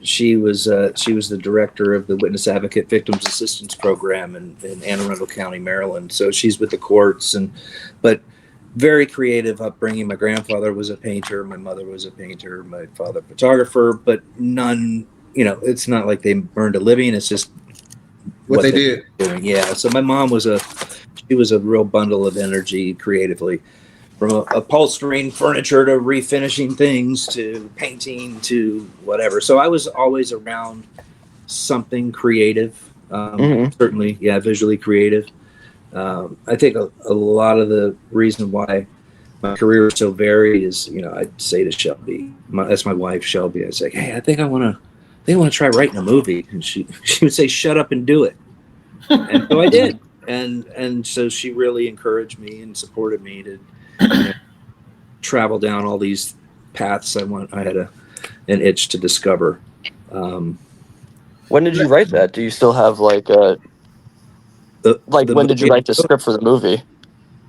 She was the director of the Witness Advocate Victims Assistance Program in Anne Arundel County, Maryland. So she's with the courts, but very creative upbringing. My grandfather was a painter. My mother was a painter. My father, photographer. But none, it's not like they earned a living. It's just what they did. Doing. Yeah. So my mom was a real bundle of energy creatively. From upholstering furniture to refinishing things to painting to whatever. So I was always around something creative. Certainly, visually creative. I think a lot of the reason why my career is so varied is, I'd say to Shelby, that's my wife, Shelby. I'd say, hey, I think I want to try writing a movie, and she would say, shut up and do it. And so I did, and so she really encouraged me and supported me to travel down all these paths I had an itch to discover. When did you write that? Do you still have when did you write the script for the movie?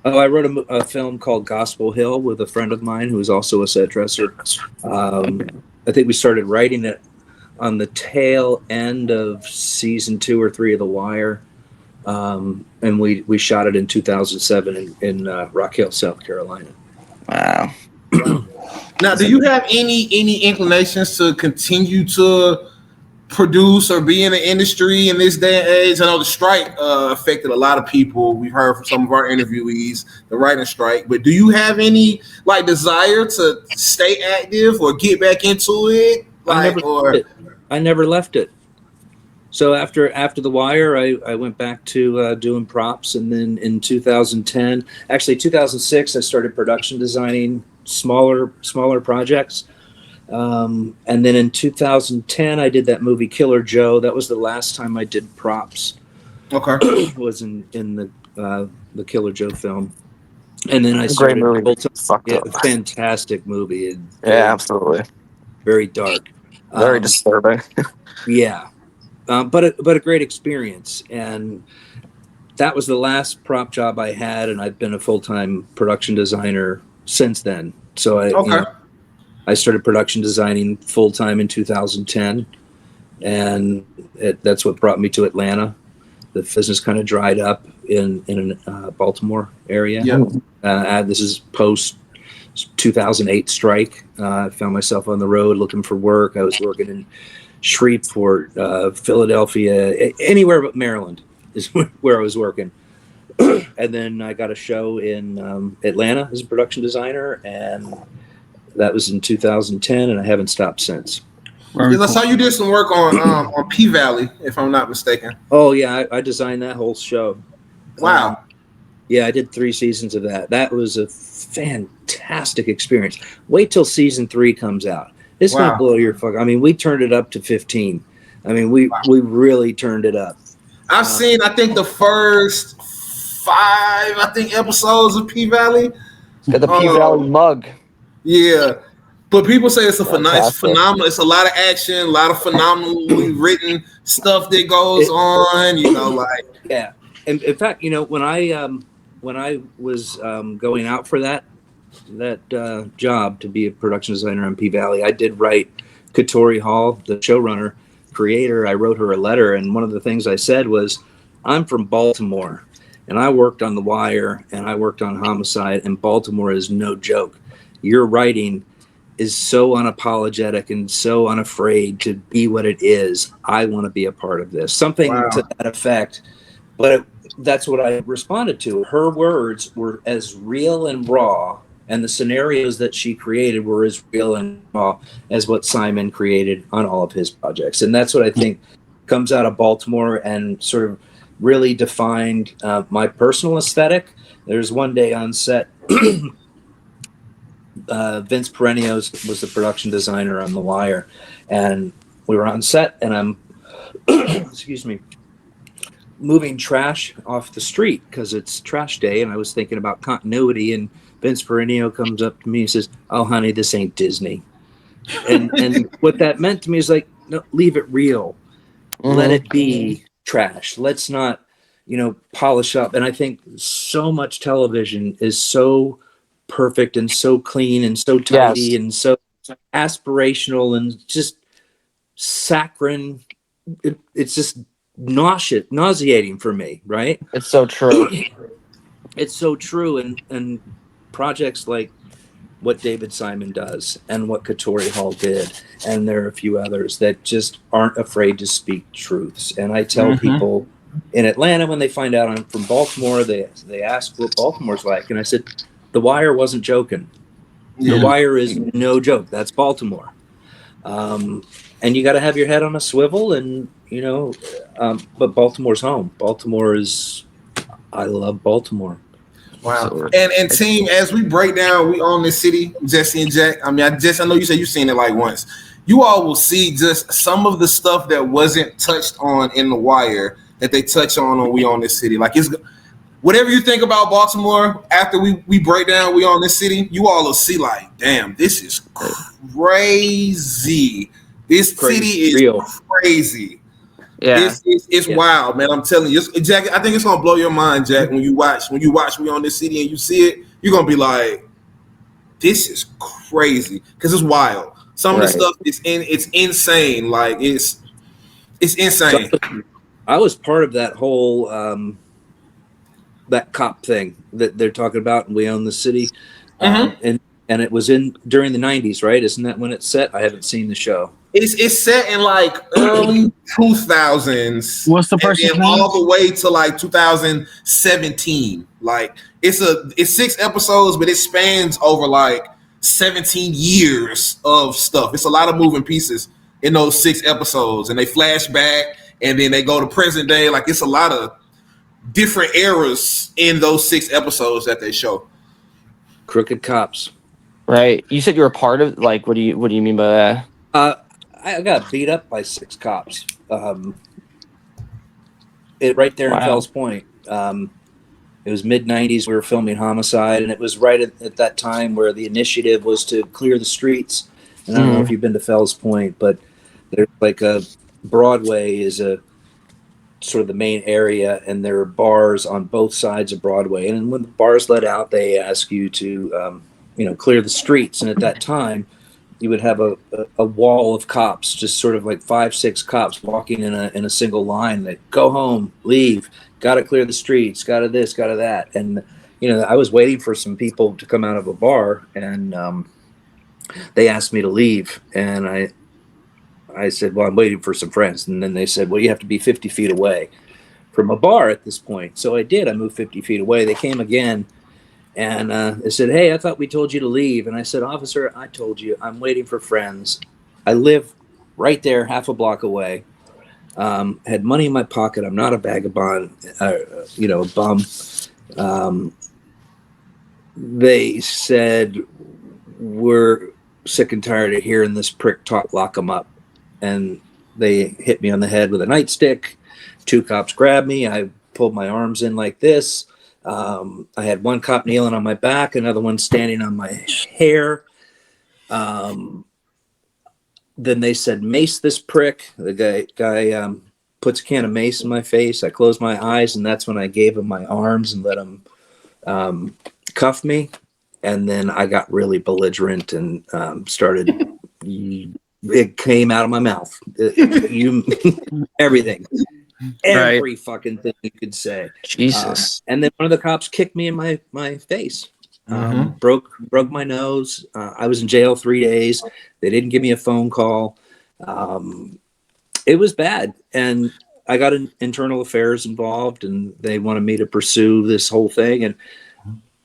Oh, I wrote a film called Gospel Hill with a friend of mine who is also a set dresser. I think we started writing it on the tail end of season 2 or 3 of The Wire. And we shot it in 2007 in Rock Hill, South Carolina. Wow. Now, do you have any inclinations to continue to produce or be in the industry in this day and age? I know the strike affected a lot of people. We've heard from some of our interviewees the writing strike, but do you have any like desire to stay active or get back into it? I never left it. So after The Wire, I went back to doing props, and then in 2010, actually 2006, I started production designing smaller projects. And then in 2010, I did that movie Killer Joe. That was the last time I did props. Okay. Was in the Killer Joe film, and then I Great started. movie. Fucked up. Fantastic movie. Yeah, absolutely. Very dark. Very disturbing. Yeah, but a great experience, and that was the last prop job I had, and I've been a full-time production designer since then. So I started production designing full-time in 2010, and that's what brought me to Atlanta. The business kind of dried up in Baltimore area. Yeah. This is post 2008 strike. I found myself on the road looking for work. I was working in Shreveport, Philadelphia, anywhere but Maryland is where I was working. And then I got a show in Atlanta as a production designer, and that was in 2010, and I haven't stopped since. I saw you did some work on P Valley, if I'm not mistaken. Oh yeah, I designed that whole show. Wow. Yeah, I did 3 seasons of that. That was a fantastic experience. Wait till season 3 comes out. It's gonna blow your fuck. I mean, we turned it up to 15. I mean, we really turned it up. I've seen, I think, the first 5, episodes of P Valley. Got the P Valley mug. Yeah. But people say it's phenomenal. It's a lot of action, a lot of phenomenally written stuff that goes on. Yeah. And in fact, when I was going out for that job to be a production designer on P Valley, I did write Katori Hall, the showrunner, creator. I wrote her a letter, and one of the things I said was, "I'm from Baltimore, and I worked on The Wire, and I worked on Homicide, and Baltimore is no joke. Your writing is so unapologetic and so unafraid to be what it is. I want to be a part of this." Something to that effect. But that's what I responded to. Her words were as real and raw, and the scenarios that she created were as real and raw as what Simon created on all of his projects. And that's what I think comes out of Baltimore and sort of really defined my personal aesthetic. There's one day on set, Vince Perez was the production designer on The Wire, and we were on set, and I'm excuse me, moving trash off the street because it's trash day, and I was thinking about continuity, and Vince Perez comes up to me and says, "Oh honey, this ain't Disney." And what that meant to me is like, no, leave it real. Let it be trash. Let's not polish up. And I think so much television is so perfect and so clean and so tidy and so aspirational and just saccharine. It's just nauseating for me, right? It's so true. It's so true. And projects like what David Simon does and what Katori Hall did, and there are a few others that just aren't afraid to speak truths. And I tell people in Atlanta, when they find out I'm from Baltimore, they ask what Baltimore's like, and I said, The Wire wasn't joking. The Wire is no joke. That's Baltimore. And you got to have your head on a swivel, and but Baltimore's home. I love Baltimore. Wow. And team, as we break down, we own this city, Jesse and Jack. I mean, I know you said you've seen it like once. You all will see just some of the stuff that wasn't touched on in The Wire that they touch on We Own This City. Like, it's whatever you think about Baltimore, after we break down We Own This City, you all will see like, damn, this is crazy. This city is real. Crazy. Yeah, it's wild, man. I'm telling you, Jack. I think it's gonna blow your mind, Jack. When you watch We Own This City and you see it, you're gonna be like, "This is crazy," because it's wild. Some of the stuff it's insane. Like it's insane. So, I was part of that whole that cop thing that they're talking about, and We Own the City, and it was during the '90s, right? Isn't that when it's set? I haven't seen the show. It's set in like early 2000s. What's the and person's then name? all the way to like 2017. Like it's 6 episodes, but it spans over like 17 years of stuff. It's a lot of moving pieces in those 6 episodes, and they flash back and then they go to present day. Like it's a lot of different eras in those 6 episodes that they show. Crooked cops. Right. You said you were part of, like, what do you mean by that? I got beat up by 6 cops. Right there in Wow. Fells Point. It was mid-90s. We were filming Homicide, and it was right at that time where the initiative was to clear the streets. And I don't know if you've been to Fells Point, but there's like a Broadway is a sort of the main area, and there are bars on both sides of Broadway. And when the bars let out, they ask you to, clear the streets. And at that time, you would have a wall of cops, just sort of like 5-6 cops walking in a single line. That go home, leave, got to clear the streets, got to this, got to that. And I was waiting for some people to come out of a bar, and they asked me to leave, and I said, well, I'm waiting for some friends. And then they said, well, you have to be 50 feet away from a bar at this point. So I did. I moved 50 feet away. They came again. And they said, hey, I thought we told you to leave. And I said, officer, I told you, I'm waiting for friends. I live right there, half a block away. Had money in my pocket. I'm not a vagabond, a bum. They said, we're sick and tired of hearing this prick talk, lock him up. And they hit me on the head with a nightstick. 2 cops grabbed me. I pulled my arms in like this. I had one cop kneeling on my back, another one standing on my hair. Then they said, mace this prick. The guy puts a can of mace in my face. I closed my eyes, and that's when I gave him my arms and let him cuff me. And then I got really belligerent and started. It came out of my mouth. Everything. Every fucking thing you could say. Jesus. And then one of the cops kicked me in my face. Broke my nose. I was in jail 3 days. They didn't give me a phone call. It was bad. And I got internal affairs involved, and they wanted me to pursue this whole thing. And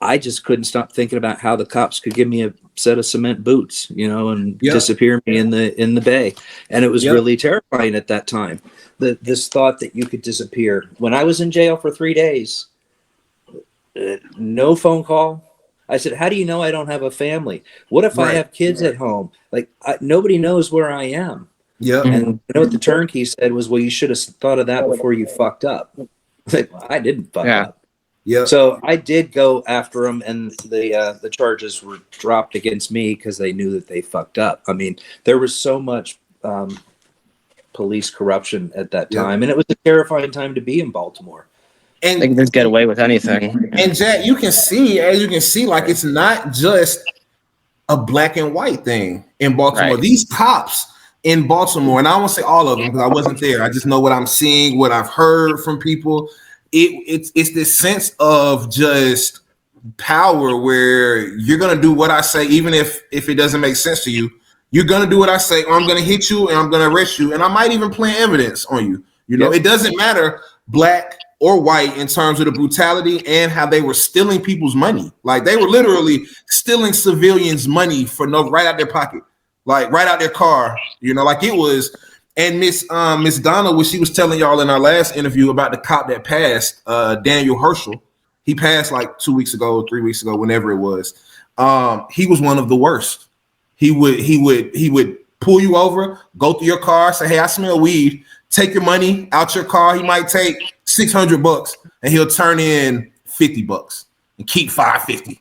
I just couldn't stop thinking about how the cops could give me a set of cement boots, and disappear me in the bay. And it was really terrifying at that time. This thought that you could disappear. When I was in jail for 3 days, no phone call. I said, how do you know I don't have a family? What if I have kids at home? Like, nobody knows where I am. Yeah. And what the turnkey said was, well, you should have thought of that before you fucked up. Like, I didn't fuck up. Yeah. So I did go after them, and the charges were dropped against me because they knew that they fucked up. I mean, there was so much police corruption at that time, and it was a terrifying time to be in Baltimore. And They can just get away with anything. And Jack, as you can see, like it's not just a black and white thing in Baltimore. Right. These cops in Baltimore, and I won't say all of them because I wasn't there. I just know what I'm seeing, what I've heard from people. It's this sense of just power where you're gonna do what I say, even if it doesn't make sense to you. You're gonna do what I say, or I'm gonna hit you and I'm gonna arrest you, and I might even plant evidence on you. It doesn't matter black or white in terms of the brutality and how they were stealing people's money. Like they were literally stealing civilians' money right out their pocket, like right out their car. Like it was. And Miss Donna, what she was telling y'all in our last interview about the cop that passed, Daniel Herschel. He passed like 2 weeks ago, 3 weeks ago, whenever it was. He was one of the worst. He would pull you over, go through your car, say, "Hey, I smell weed." Take your money out your car. He might take $600, and he'll turn in $50 and keep $550.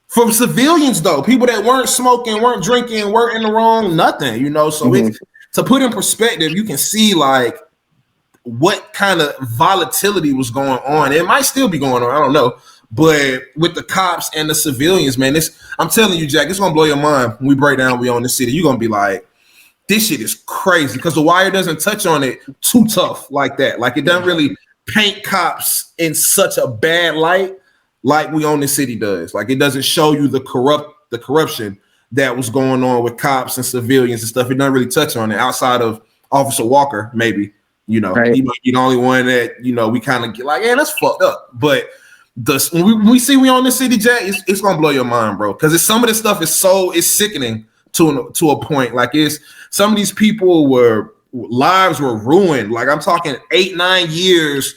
From civilians though, people that weren't smoking, weren't drinking, weren't in the wrong, nothing. So it's. To put in perspective, you can see like what kind of volatility was going on. It might still be going on, I don't know. But with the cops and the civilians, man, I'm telling you, Jack, it's gonna blow your mind when we break down We Own the City. You're gonna be like, this shit is crazy because The Wire doesn't touch on it too tough like that. Like it doesn't really paint cops in such a bad light like We Own the City does. Like it doesn't show you the corruption that was going on with cops and civilians and stuff. It doesn't really touch on it outside of Officer Walker, maybe. You know, Right. he might be the only one that, you know, we kind of get like, yeah, that's fucked up. But when we see we on the city, Jack, it's gonna blow your mind, bro. Because it's some of this stuff is sickening to a point. Like some of these people lives were ruined. Like I'm talking 8-9 years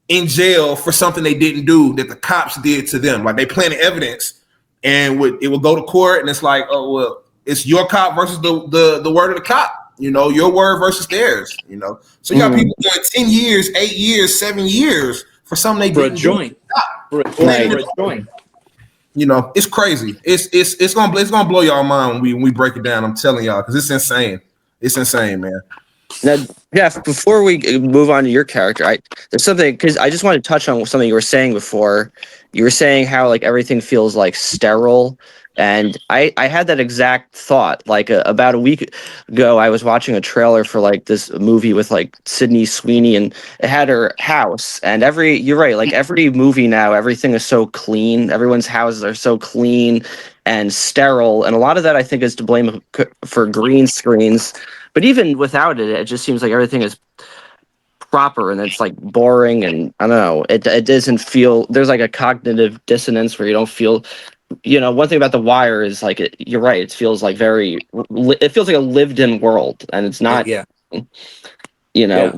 in jail for something they didn't do that the cops did to them. Like they planted evidence and it would go to court and it's like, oh well, it's your cop versus the word of the cop. You know, your word versus theirs. You know, so you got people doing 10 years, 8 years, 7 years for something they didn't joint. do. For a joint. You know, it's crazy. It's gonna blow y'all mind when we break it down. I'm telling y'all, because it's insane. It's insane, man. Now, Jeff, before we move on to your character, there's something, because I just want to touch on something you were saying before. You were saying how like everything feels like sterile, and I had that exact thought. Like about a week ago, I was watching a trailer for like this movie with like Sydney Sweeney, and it had her house. And you're right, like every movie now, everything is so clean. Everyone's houses are so clean and sterile, and a lot of that I think is to blame for green screens. But even without it, it just seems like everything is proper and it's like boring, and I don't know. It doesn't feel. There's like a cognitive dissonance where you don't feel. You know, one thing about The Wire is like you're right. It feels like it feels like a lived-in world, and it's not. Yeah. You know, Yeah.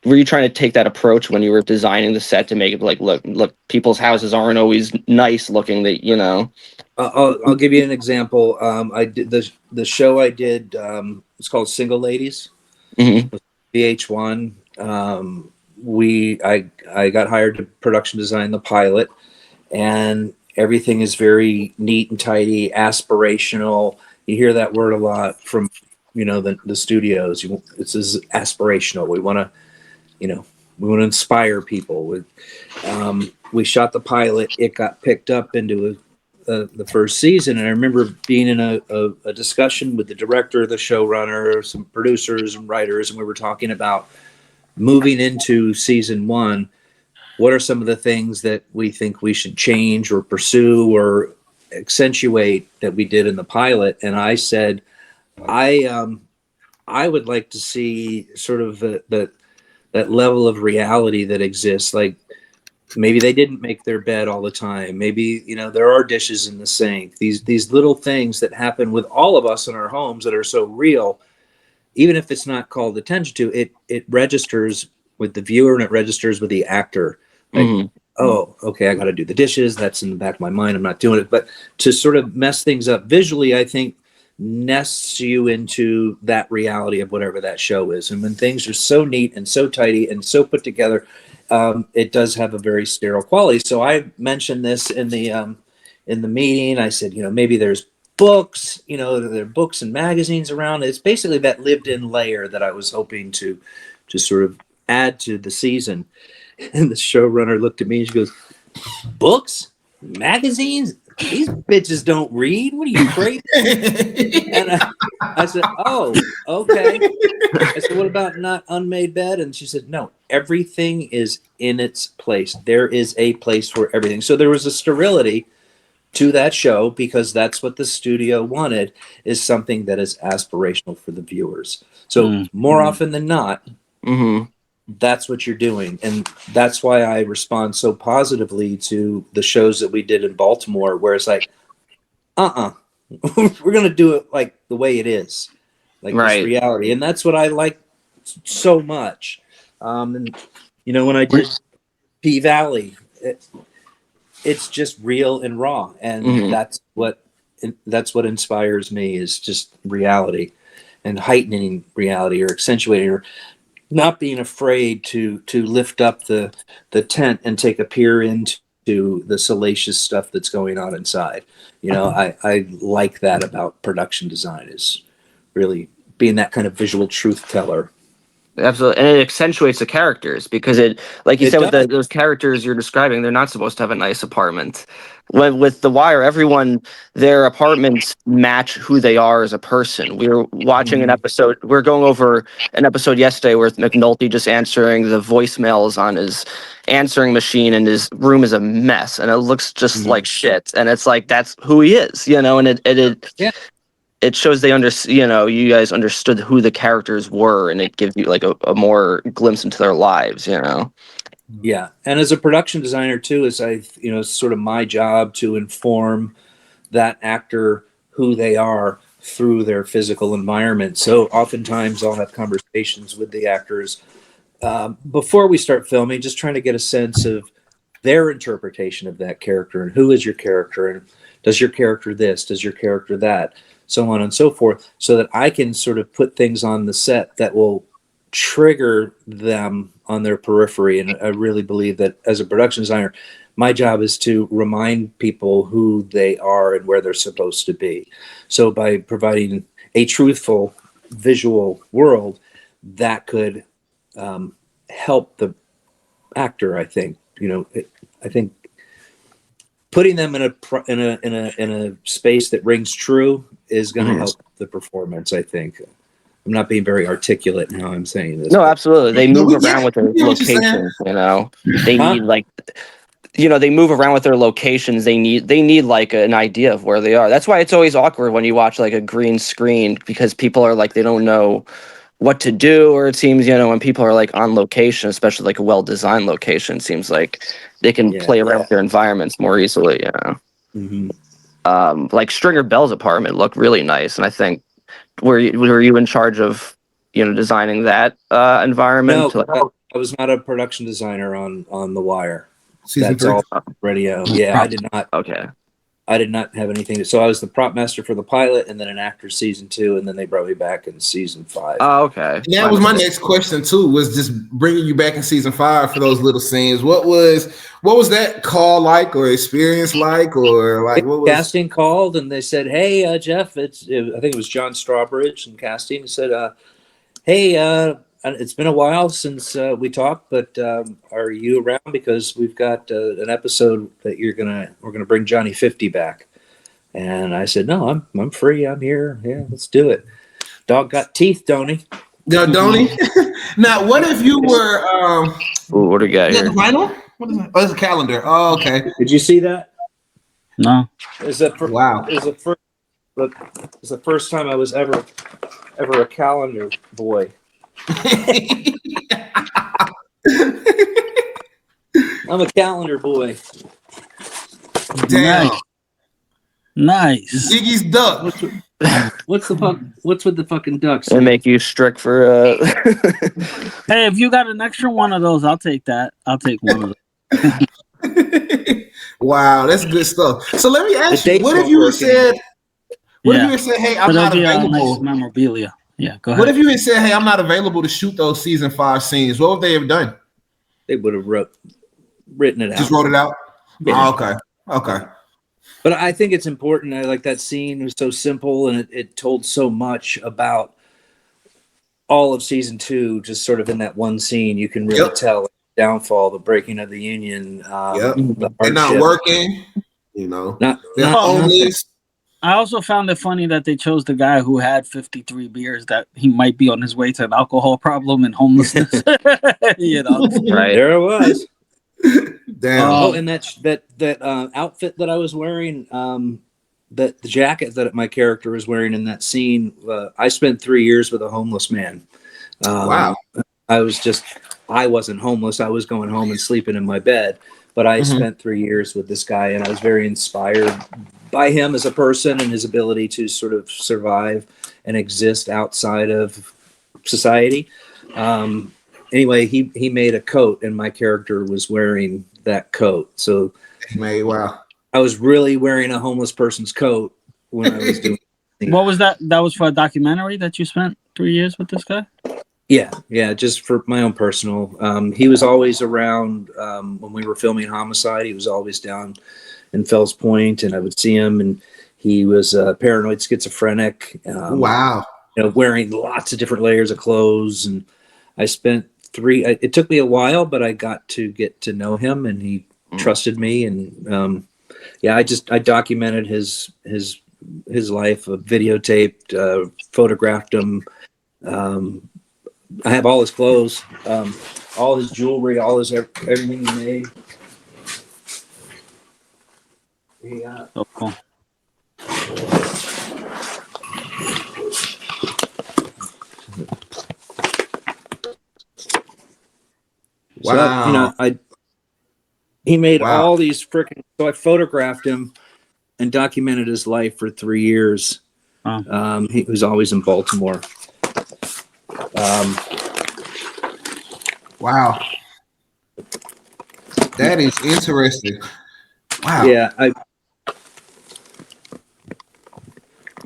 were you trying to take that approach when you were designing the set to make it like look? People's houses aren't always nice looking. That you know. I'll give you an example. I did the show I did. It's called Single Ladies. Mm-hmm. VH1. I got hired to production design the pilot, and everything is very neat and tidy, aspirational. You hear that word a lot from the studios. It's aspirational. We want to inspire people. We shot the pilot. It got picked up into the first season, and I remember being in a discussion with the director, the showrunner, some producers and writers, and we were talking about moving into season 1. What are some of the things that we think we should change or pursue or accentuate that we did in the pilot? And I said, I would like to see sort of that level of reality that exists. Like maybe they didn't make their bed all the time. Maybe, there are dishes in the sink. These little things that happen with all of us in our homes that are so real, even if it's not called attention to, it registers with the viewer and it registers with the actor. Like, oh, okay, I got to do the dishes. That's in the back of my mind. I'm not doing it. But to sort of mess things up visually, I think nests you into that reality of whatever that show is. And when things are so neat and so tidy and so put together, it does have a very sterile quality. So I mentioned this in the meeting. I said, maybe there's books, there are books and magazines around. It's basically that lived-in layer that I was hoping to sort of add to the season. And the showrunner looked at me and she goes, "Books? Magazines? These bitches don't read. What are you, crazy?" And I said, "Oh, okay." I said, "What about not unmade bed?" And she said, "No, everything is in its place. There is a place for everything." So there was a sterility to that show because that's what the studio wanted, is something that is aspirational for the viewers. So more often than not, that's what you're doing. And that's why I respond so positively to the shows that we did in Baltimore, where it's like, we're going to do it like the way it is, like this reality. And that's what I like so much. And, when I did P Valley, it's just real and raw. And that's what inspires me, is just reality and heightening reality or accentuating or not being afraid to lift up the tent and take a peer into the salacious stuff that's going on inside. I like that about production design, is really being that kind of visual truth teller. Absolutely, and it accentuates the characters because it, like you said, does. with those characters you're describing, they're not supposed to have a nice apartment. With The Wire, everyone, their apartments match who they are as a person. We were watching an episode. We were going over an episode yesterday with McNulty just answering the voicemails on his answering machine, and his room is a mess, and it looks just like shit. And it's like that's who he is, and it Yeah. it shows they you guys understood who the characters were, and it gives you like a more glimpse into their lives, Yeah, and as a production designer too, it's sort of my job to inform that actor who they are through their physical environment. So oftentimes I'll have conversations with the actors before we start filming, just trying to get a sense of their interpretation of that character and who is your character and does your character this, does your character that, so on and so forth, so that I can sort of put things on the set that will trigger them on their periphery. And I really believe that as a production designer, my job is to remind people who they are and where they're supposed to be. So by providing a truthful visual world, that could help the actor. I think I think putting them in a space that rings true is going to help the performance. I think I'm not being very articulate in how I'm saying this. No, but- absolutely. They No, move we get around with their we get what you're saying. locations. They Huh? need they move around with their locations. They need like an idea of where they are. That's why it's always awkward when you watch like a green screen, because people are like, they don't know what to do, or it seems, when people are like on location, especially like a well-designed location, it seems like they can Yeah. play around with their environments more easily. Mhm. Like Stringer Bell's apartment looked really nice, and I think were you in charge of designing that environment? No, I was not a production designer on The Wire. Season That's 3. all radio. Yeah, Okay. I did not have anything. So I was the prop master for the pilot, and then an actor season 2, and then they brought me back in season 5. Oh, okay. And that was my next question too. Was just bringing you back in season 5 for those little scenes. What was that call like, or experience like, or like what was? Casting called, and they said, "Hey, Jeff, I think it was John Strawbridge in casting. He said, hey, it's been a while since we talked, but are you around? Because we've got an episode that we're gonna bring Johnny 50 back." And I said, "No, I'm free. I'm here. Yeah, let's do it. Dog got teeth, don't he?" No, Donnie. Now, what if you were? Ooh, what do we got Is that here? the vinyl? What is that? Oh, it's a calendar. Oh, okay. Did you see that? No. Is that Wow. Is the first? Look, it's the first time I was ever a calendar boy. I'm a calendar boy. Damn. Nice. Ziggy's duck. What's with the fucking ducks? They make you strict for Hey, if you got an extra one of those, I'll take that. I'll take one of those. Wow, that's good stuff. So let me ask The you, dates what if weren't you had working. said? What if Yeah. you had said, "Hey, I'm But not it'll be nice available"? memorabilia. Yeah, go What ahead. if you had said, "Hey, I'm not available to shoot those season 5 scenes"? What would they have done? They would have written it Just out. wrote it out. Yeah. Oh, okay. Okay. But I think it's important. I like that scene. It was so simple, and it told so much about all of season 2. Just sort of in that one scene, you can really Yep. tell the downfall, the breaking of the union, Yep. the They're not hardship. working. Not They're homeless. I also found it funny that they chose the guy who had 53 beers, that he might be on his way to an alcohol problem and homelessness. right. There it was. Damn. Oh, and that outfit that I was wearing, that the jacket that my character was wearing in that scene. I spent 3 years with a homeless man. Wow. I wasn't homeless. I was going home and sleeping in my bed, but I spent 3 years with this guy, and I was very inspired by him as a person and his ability to sort of survive and exist outside of society. Anyway, he made a coat, and my character was wearing that coat. So Wow. I was really wearing a homeless person's coat when I was doing. What was that? That was for a documentary that you spent 3 years with this guy? Yeah, just for my own personal. He was always around when we were filming Homicide. He was always down in Fells Point, and I would see him, and he was paranoid schizophrenic. Wow. Wearing lots of different layers of clothes, and I spent it took me a while, but I got to get to know him, and he trusted me, and I documented his life, videotaped, photographed him. I have all his clothes, all his jewelry, all his everything he made. So cool. Wow. He made Wow. all these freaking. So I photographed him and documented his life for 3 years. Wow. He was always in Baltimore. Wow. That is interesting. Wow. Yeah,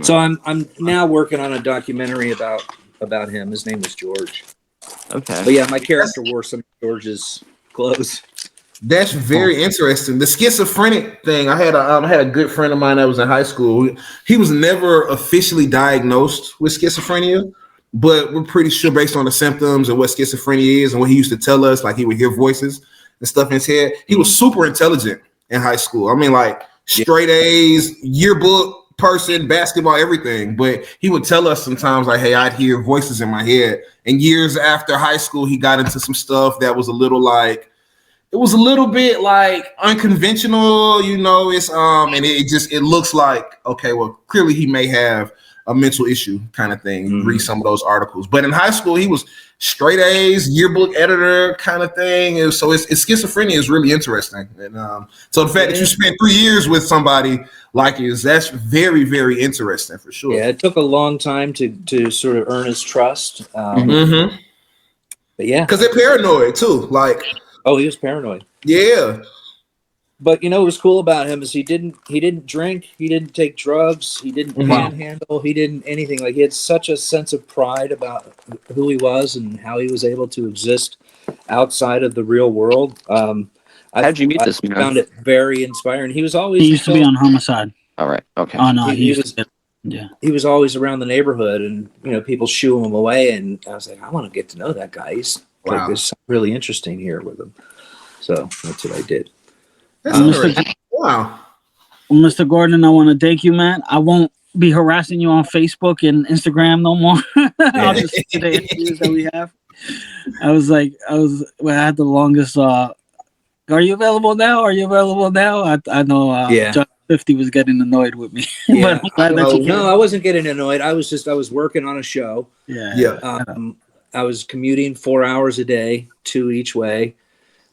so I'm now working on a documentary about him. His name was George. Okay. But yeah, my character wore some of George's clothes. That's very interesting. The schizophrenic thing. I had a good friend of mine that was in high school. He was never officially diagnosed with schizophrenia, but we're pretty sure based on the symptoms and what schizophrenia is and what he used to tell us, like he would hear voices and stuff in his head. He was super intelligent in high school. I mean, like straight A's, yearbook person, basketball, everything. But he would tell us sometimes, like, hey, I'd hear voices in my head. And years after high school, he got into some stuff that was a little like, it was a little bit like unconventional, you know. It's and it looks like, okay, well, clearly he may have a mental issue kind of thing. You read some of those articles, but in high school he was straight A's, yearbook editor kind of thing. And so it's schizophrenia is really interesting. And so the fact that you spent 3 years with somebody like that's very, very interesting for sure. Yeah, it took a long time to sort of earn his trust. But yeah, because they're paranoid too. Like, oh, he was paranoid. Yeah. But what was cool about him is he didn't drink, he didn't take drugs, he didn't panhandle, he didn't anything. Like, he had such a sense of pride about who he was and how he was able to exist outside of the real world. How'd you meet this man? I found it very inspiring. He was always He used to be on Homicide. All right. Okay. Oh no, he was he was always around the neighborhood, and people shoo him away, and I was like, I want to get to know that guy. He's like, there's something really interesting here with him. So that's what I did. Wow. Mr. Gordon, I want to thank you, man. I won't be harassing you on Facebook and Instagram no more. I'll just see the interviews that we have. I had the longest. Are you available now? Are you available now? I know. John 50 was getting annoyed with me. Yeah. But No, I wasn't getting annoyed. I was working on a show. Yeah. I was commuting 4 hours a day, 2 each way.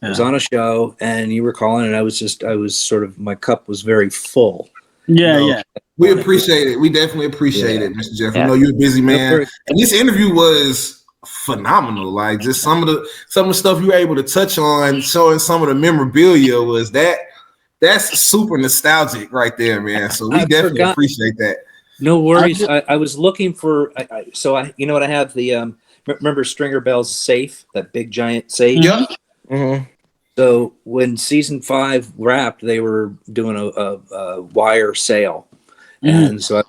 I was on a show, and you were calling, and I was sort of, my cup was very full. Yeah. We appreciate it. We definitely appreciate it, Mr. Jeff. We know you're a busy man, and this interview was phenomenal. Like, just some of the stuff you were able to touch on, showing some of the memorabilia was that's super nostalgic right there, man. So we definitely appreciate that. No worries. I was looking for. You know what? I have the remember Stringer Bell's safe, that big giant safe. Yep. Mm-hmm. So when season 5 wrapped, they were doing a wire sale, and so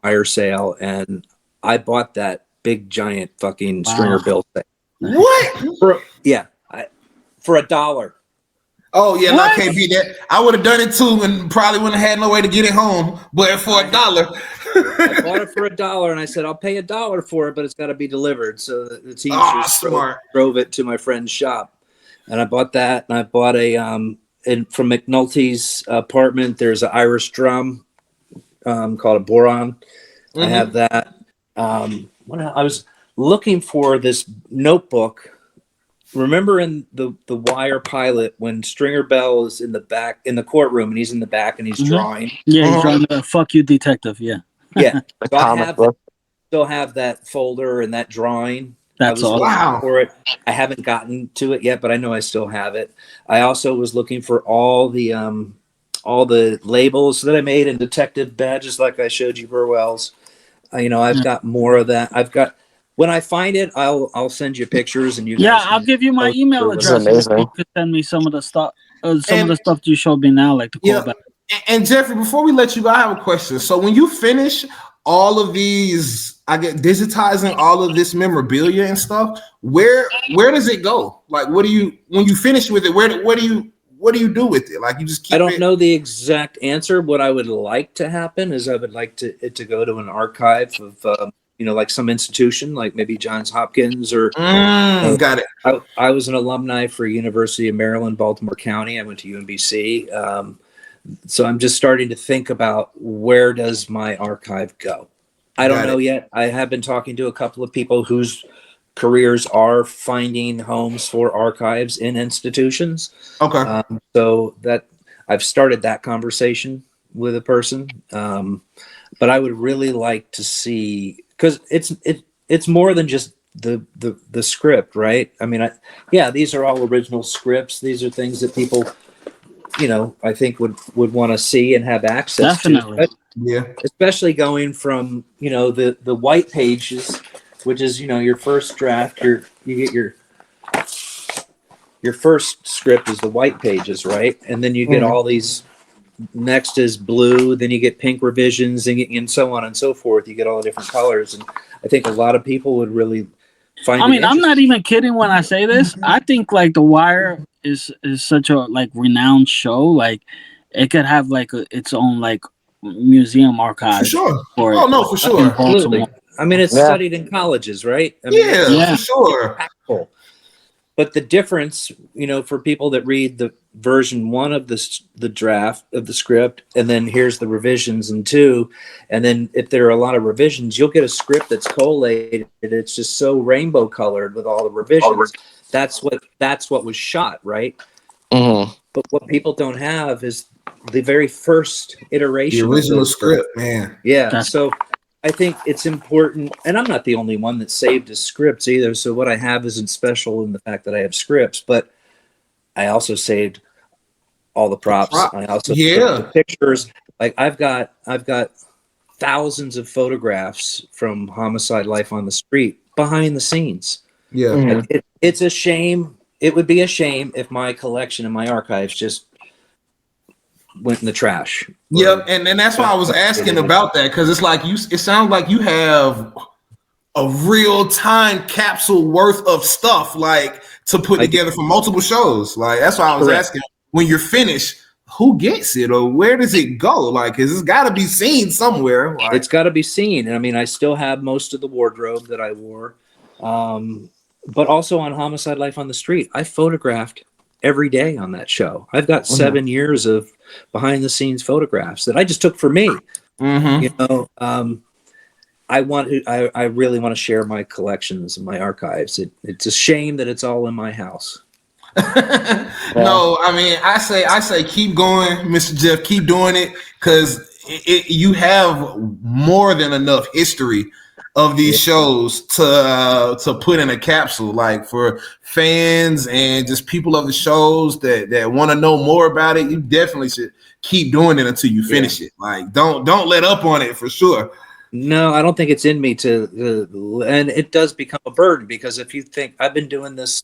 wire sale, and I bought that big giant fucking Stringer Bell safe. What? For $1. Oh yeah, no, I can't beat that. I would have done it too, and probably wouldn't have had no way to get it home. But for $1, I bought it for $1, and I said I'll pay $1 for it, but it's got to be delivered. So the teamsters drove it to my friend's shop. And I bought that, and I bought from McNulty's apartment. There's an Irish drum called a boron. I have that. I was looking for this notebook. Remember in the Wire pilot when Stringer Bell is in the back in the courtroom, and he's in the back and he's drawing. Yeah, he's drawing the "fuck you, detective." Yeah. Yeah. So I still have that folder and that drawing. That's awesome. For it. I haven't gotten to it yet, but I know I still have it. I also was looking for all the labels that I made and detective badges, like I showed you, Burwell's. I've got more of that. When I find it, I'll send you pictures, and you. Yeah, I'll give you my email address. You could send me some of the stuff. Of the stuff you showed me now, like the callback. And Jeffrey, before we let you go, I have a question. So when you finish all of these, I get digitizing all of this memorabilia and stuff, where does it go? Like, when you finish with it, what do you do with it? Like, you just keep it? I don't know the exact answer. What I would like to happen is I would like it to go to an archive of like some institution, like maybe Johns Hopkins or. Got it. I was an alumni for University of Maryland, Baltimore County. I went to UMBC. So I'm just starting to think about, where does my archive go? I don't know yet. I have been talking to a couple of people whose careers are finding homes for archives in institutions. Okay. So that I've started that conversation with a person. But I would really like to see, because it's more than just the script, right? I mean, yeah, these are all original scripts. These are things that people, I think would want to see and have access Definitely. to. Yeah. Especially going from the white pages, which is your first draft. You get your first script is the white pages, right? And then you get all these. Next is blue, then you get pink revisions, and so on and so forth. You get all the different colors, and I think a lot of people would really find I it mean, I'm not interesting. even kidding when I say this. I think like The Wire is such a like renowned show. Like it could have like its own like museum For archive sure. for Oh it no, for in sure. Baltimore. Absolutely. I mean, it's Yeah. studied in colleges, right? I mean, Yeah, Yeah. for sure. impactful. But the difference, for people that read the version one of the draft of the script, and then here's the revisions in two, and then if there are a lot of revisions, you'll get a script that's collated. It's just so rainbow colored with all the revisions. That's what was shot, right? Mhm. But what people don't have is the very first The iteration of original those. script, man. Yeah. That's So I think it's important, and I'm not the only one that saved his scripts either. So what I have isn't special in the fact that I have scripts, but I also saved all the props. I also saved the Yeah. pictures. Like I've got thousands of photographs from Homicide: Life on the Street behind the scenes. Yeah. Mhm. Like it's a shame. It would be a shame if my collection and my archives just went in the trash. Yep. And that's why I was asking about that, because it's like it sounds like you have a real time capsule worth of stuff like to put I do. together for multiple shows. Like that's why I was Correct. asking, when you're finished, who gets it or where does it go? Like, cause it's got to be seen somewhere. Like, It's got to be seen. I mean, I still have most of the wardrobe that I wore, but also on Homicide: Life on the Street, I photographed every day on that show. I've got 7 years of behind the scenes photographs that I just took for me. You know, I really want to share my collections and my archives. It's a shame that it's all in my house. No, I mean, I say, keep going, Mr. Jeff, keep doing it, because you have more than enough history of these shows to put in a capsule, like for fans and just people of the shows that want to know more about it. You definitely should keep doing it until you finish it. Like, don't let up on it for sure. No, I don't think it's in me and it does become a burden, because if you think I've been doing this,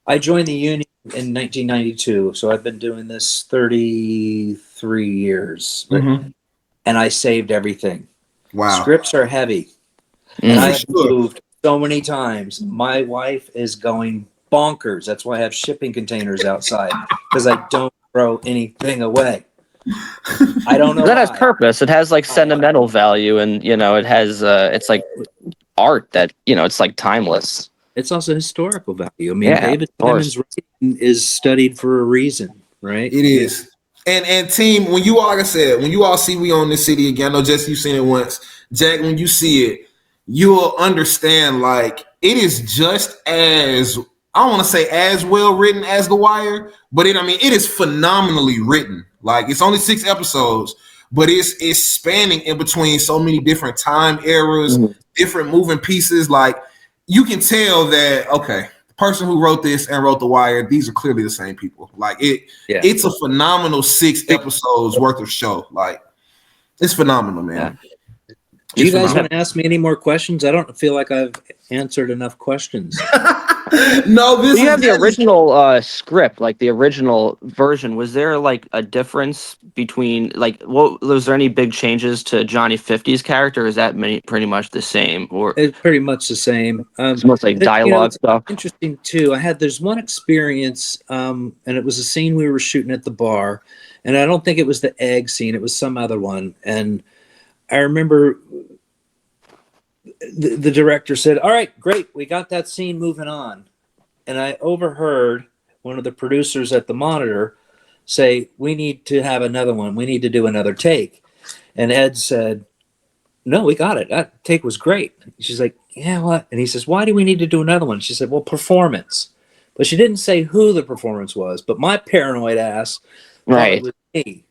I joined the union in 1992, so I've been doing this 33 years, Mm-hmm. and I saved everything. Wow. Scripts are heavy, and For I've sure. moved so many times. My wife is going bonkers. That's why I have shipping containers outside, because I don't throw anything away. I don't know That has why. purpose. It has like sentimental value, and it has it's like art that it's like timeless. It's also historical value. I mean, Yeah, David of course. Simon's writing is studied for a reason, right? It is. And team, when you all, like I said, when you all see We Own This City again, I know Jesse, you've seen it once. Jack, when you see it, you'll understand, like, it is just as, I don't want to say as well written as The Wire, but it is phenomenally written. Like, it's only 6 episodes, but it's spanning in between so many different time eras, different moving pieces. Like, you can tell that, okay, person who wrote this and wrote The Wire, these are clearly the same people. Like it's a phenomenal 6 episodes worth of show. Like it's phenomenal, man. Do you guys want to ask me any more questions? I don't feel like I've answered enough questions. No, Do you have the original script, like the original version? Was there like a difference between was there any big changes to Johnny 50's character? Or is that pretty much the same, or It's pretty much the same. it's most like dialogue stuff? Interesting too. There's one experience, and it was a scene we were shooting at the bar, and I don't think it was the egg scene. It was some other one, and I remember the director said, "All right, great, we got that scene, moving on." And I overheard one of the producers at the monitor say, "We need to have another one. We need to do another take." And Ed said, no, we got it. That take was great. She's like, yeah, what? And he says, why do we need to do another one? She said, well, performance. But she didn't say who the performance was. But my paranoid ass thought it Right. was me.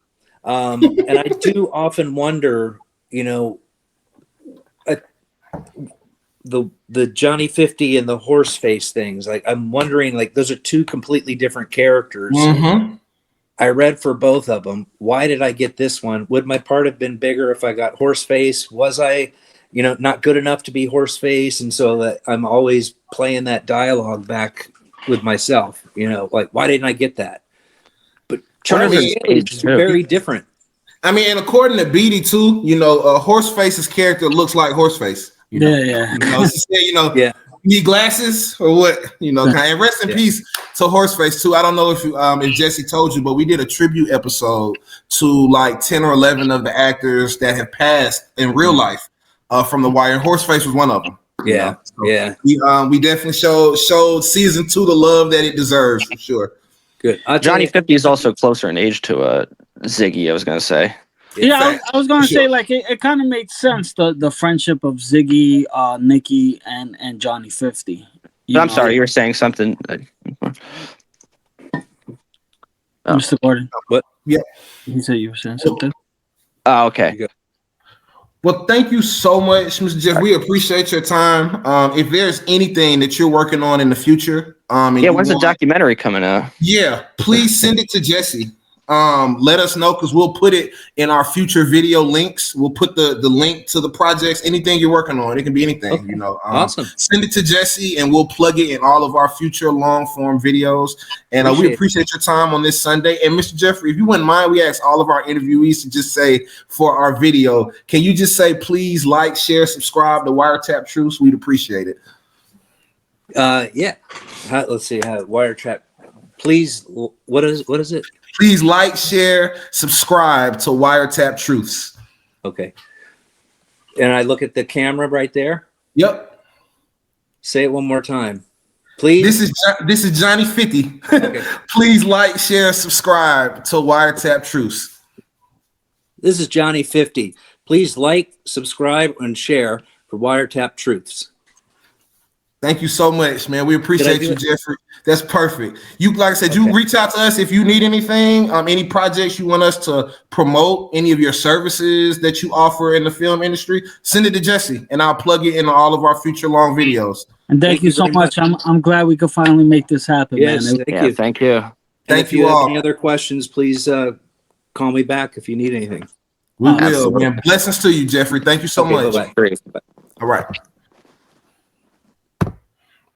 And I do often wonder, you know, the Johnny 50 and the horse face things. Like, I'm wondering, like, those are two completely different characters. Mm-hmm. I read for both of them. Why did I get this one? Would my part have been bigger if I got horse face? Was I, you know, not good enough to be horse face? And so that I'm always playing that dialogue back with myself, you know, like, why didn't I get that? But Charlie is very different. I mean, and according to Beatty too, you know, Horseface's character looks like Horseface. You know? Yeah. You know, she said, you know, Yeah. need glasses or what? You know, and rest in peace to Horseface too. I don't know if Jesse told you, but we did a tribute episode to like 10 or 11 of the actors that have passed in real life from The Wire. Horseface was one of them. Yeah. So we definitely showed season 2 the love that it deserves for sure. Good. Johnny 50 is also closer in age to Ziggy, I was going to say. Yeah, I was gonna say, like, it kind of makes sense, the friendship of Ziggy, Nikki, and Johnny 50. But I'm sorry, you were saying something. Mr. Gordon. What? Yeah. You said you were saying something. Oh, okay. Well, thank you so much, Mr. Jeff. We appreciate your time. If there's anything that you're working on in the future, when's the documentary coming out? Yeah, please send it to Jesse. Let us know, because we'll put it in our future video links. We'll put the link to the projects, anything you're working on. It can be anything, Okay. you know. Awesome. Send it to Jesse and we'll plug it in all of our future long form videos. And we appreciate your time on this Sunday. And Mr. Jeffrey, if you wouldn't mind, we ask all of our interviewees to just say, for our video, can you just say, please like, share, subscribe to Wiretapped Truths? We'd appreciate it. Yeah. Let's see. Wiretap. Please. What is it? Please like, share, subscribe to Wiretapped Truths. Okay. And I look at the camera right there. Yep. Say it one more time. Please. This is Johnny 50. Okay. Please like, share, subscribe to Wiretapped Truths. This is Johnny 50. Please like, subscribe, and share for Wiretapped Truths. Thank you so much, man. We appreciate you, Jeffrey. That's perfect. You, like I said, you reach out to us if you need anything, any projects you want us to promote, any of your services that you offer in the film industry, send it to Jesse, and I'll plug it into all of our future long videos. And thank you so much. I'm glad we could finally make this happen, Yes, man. thank you. Thank you. And if you have any other questions, please call me back if you need anything. We will, absolutely. man. Blessings to you, Jeffrey. Thank you so much. Bye-bye. All right.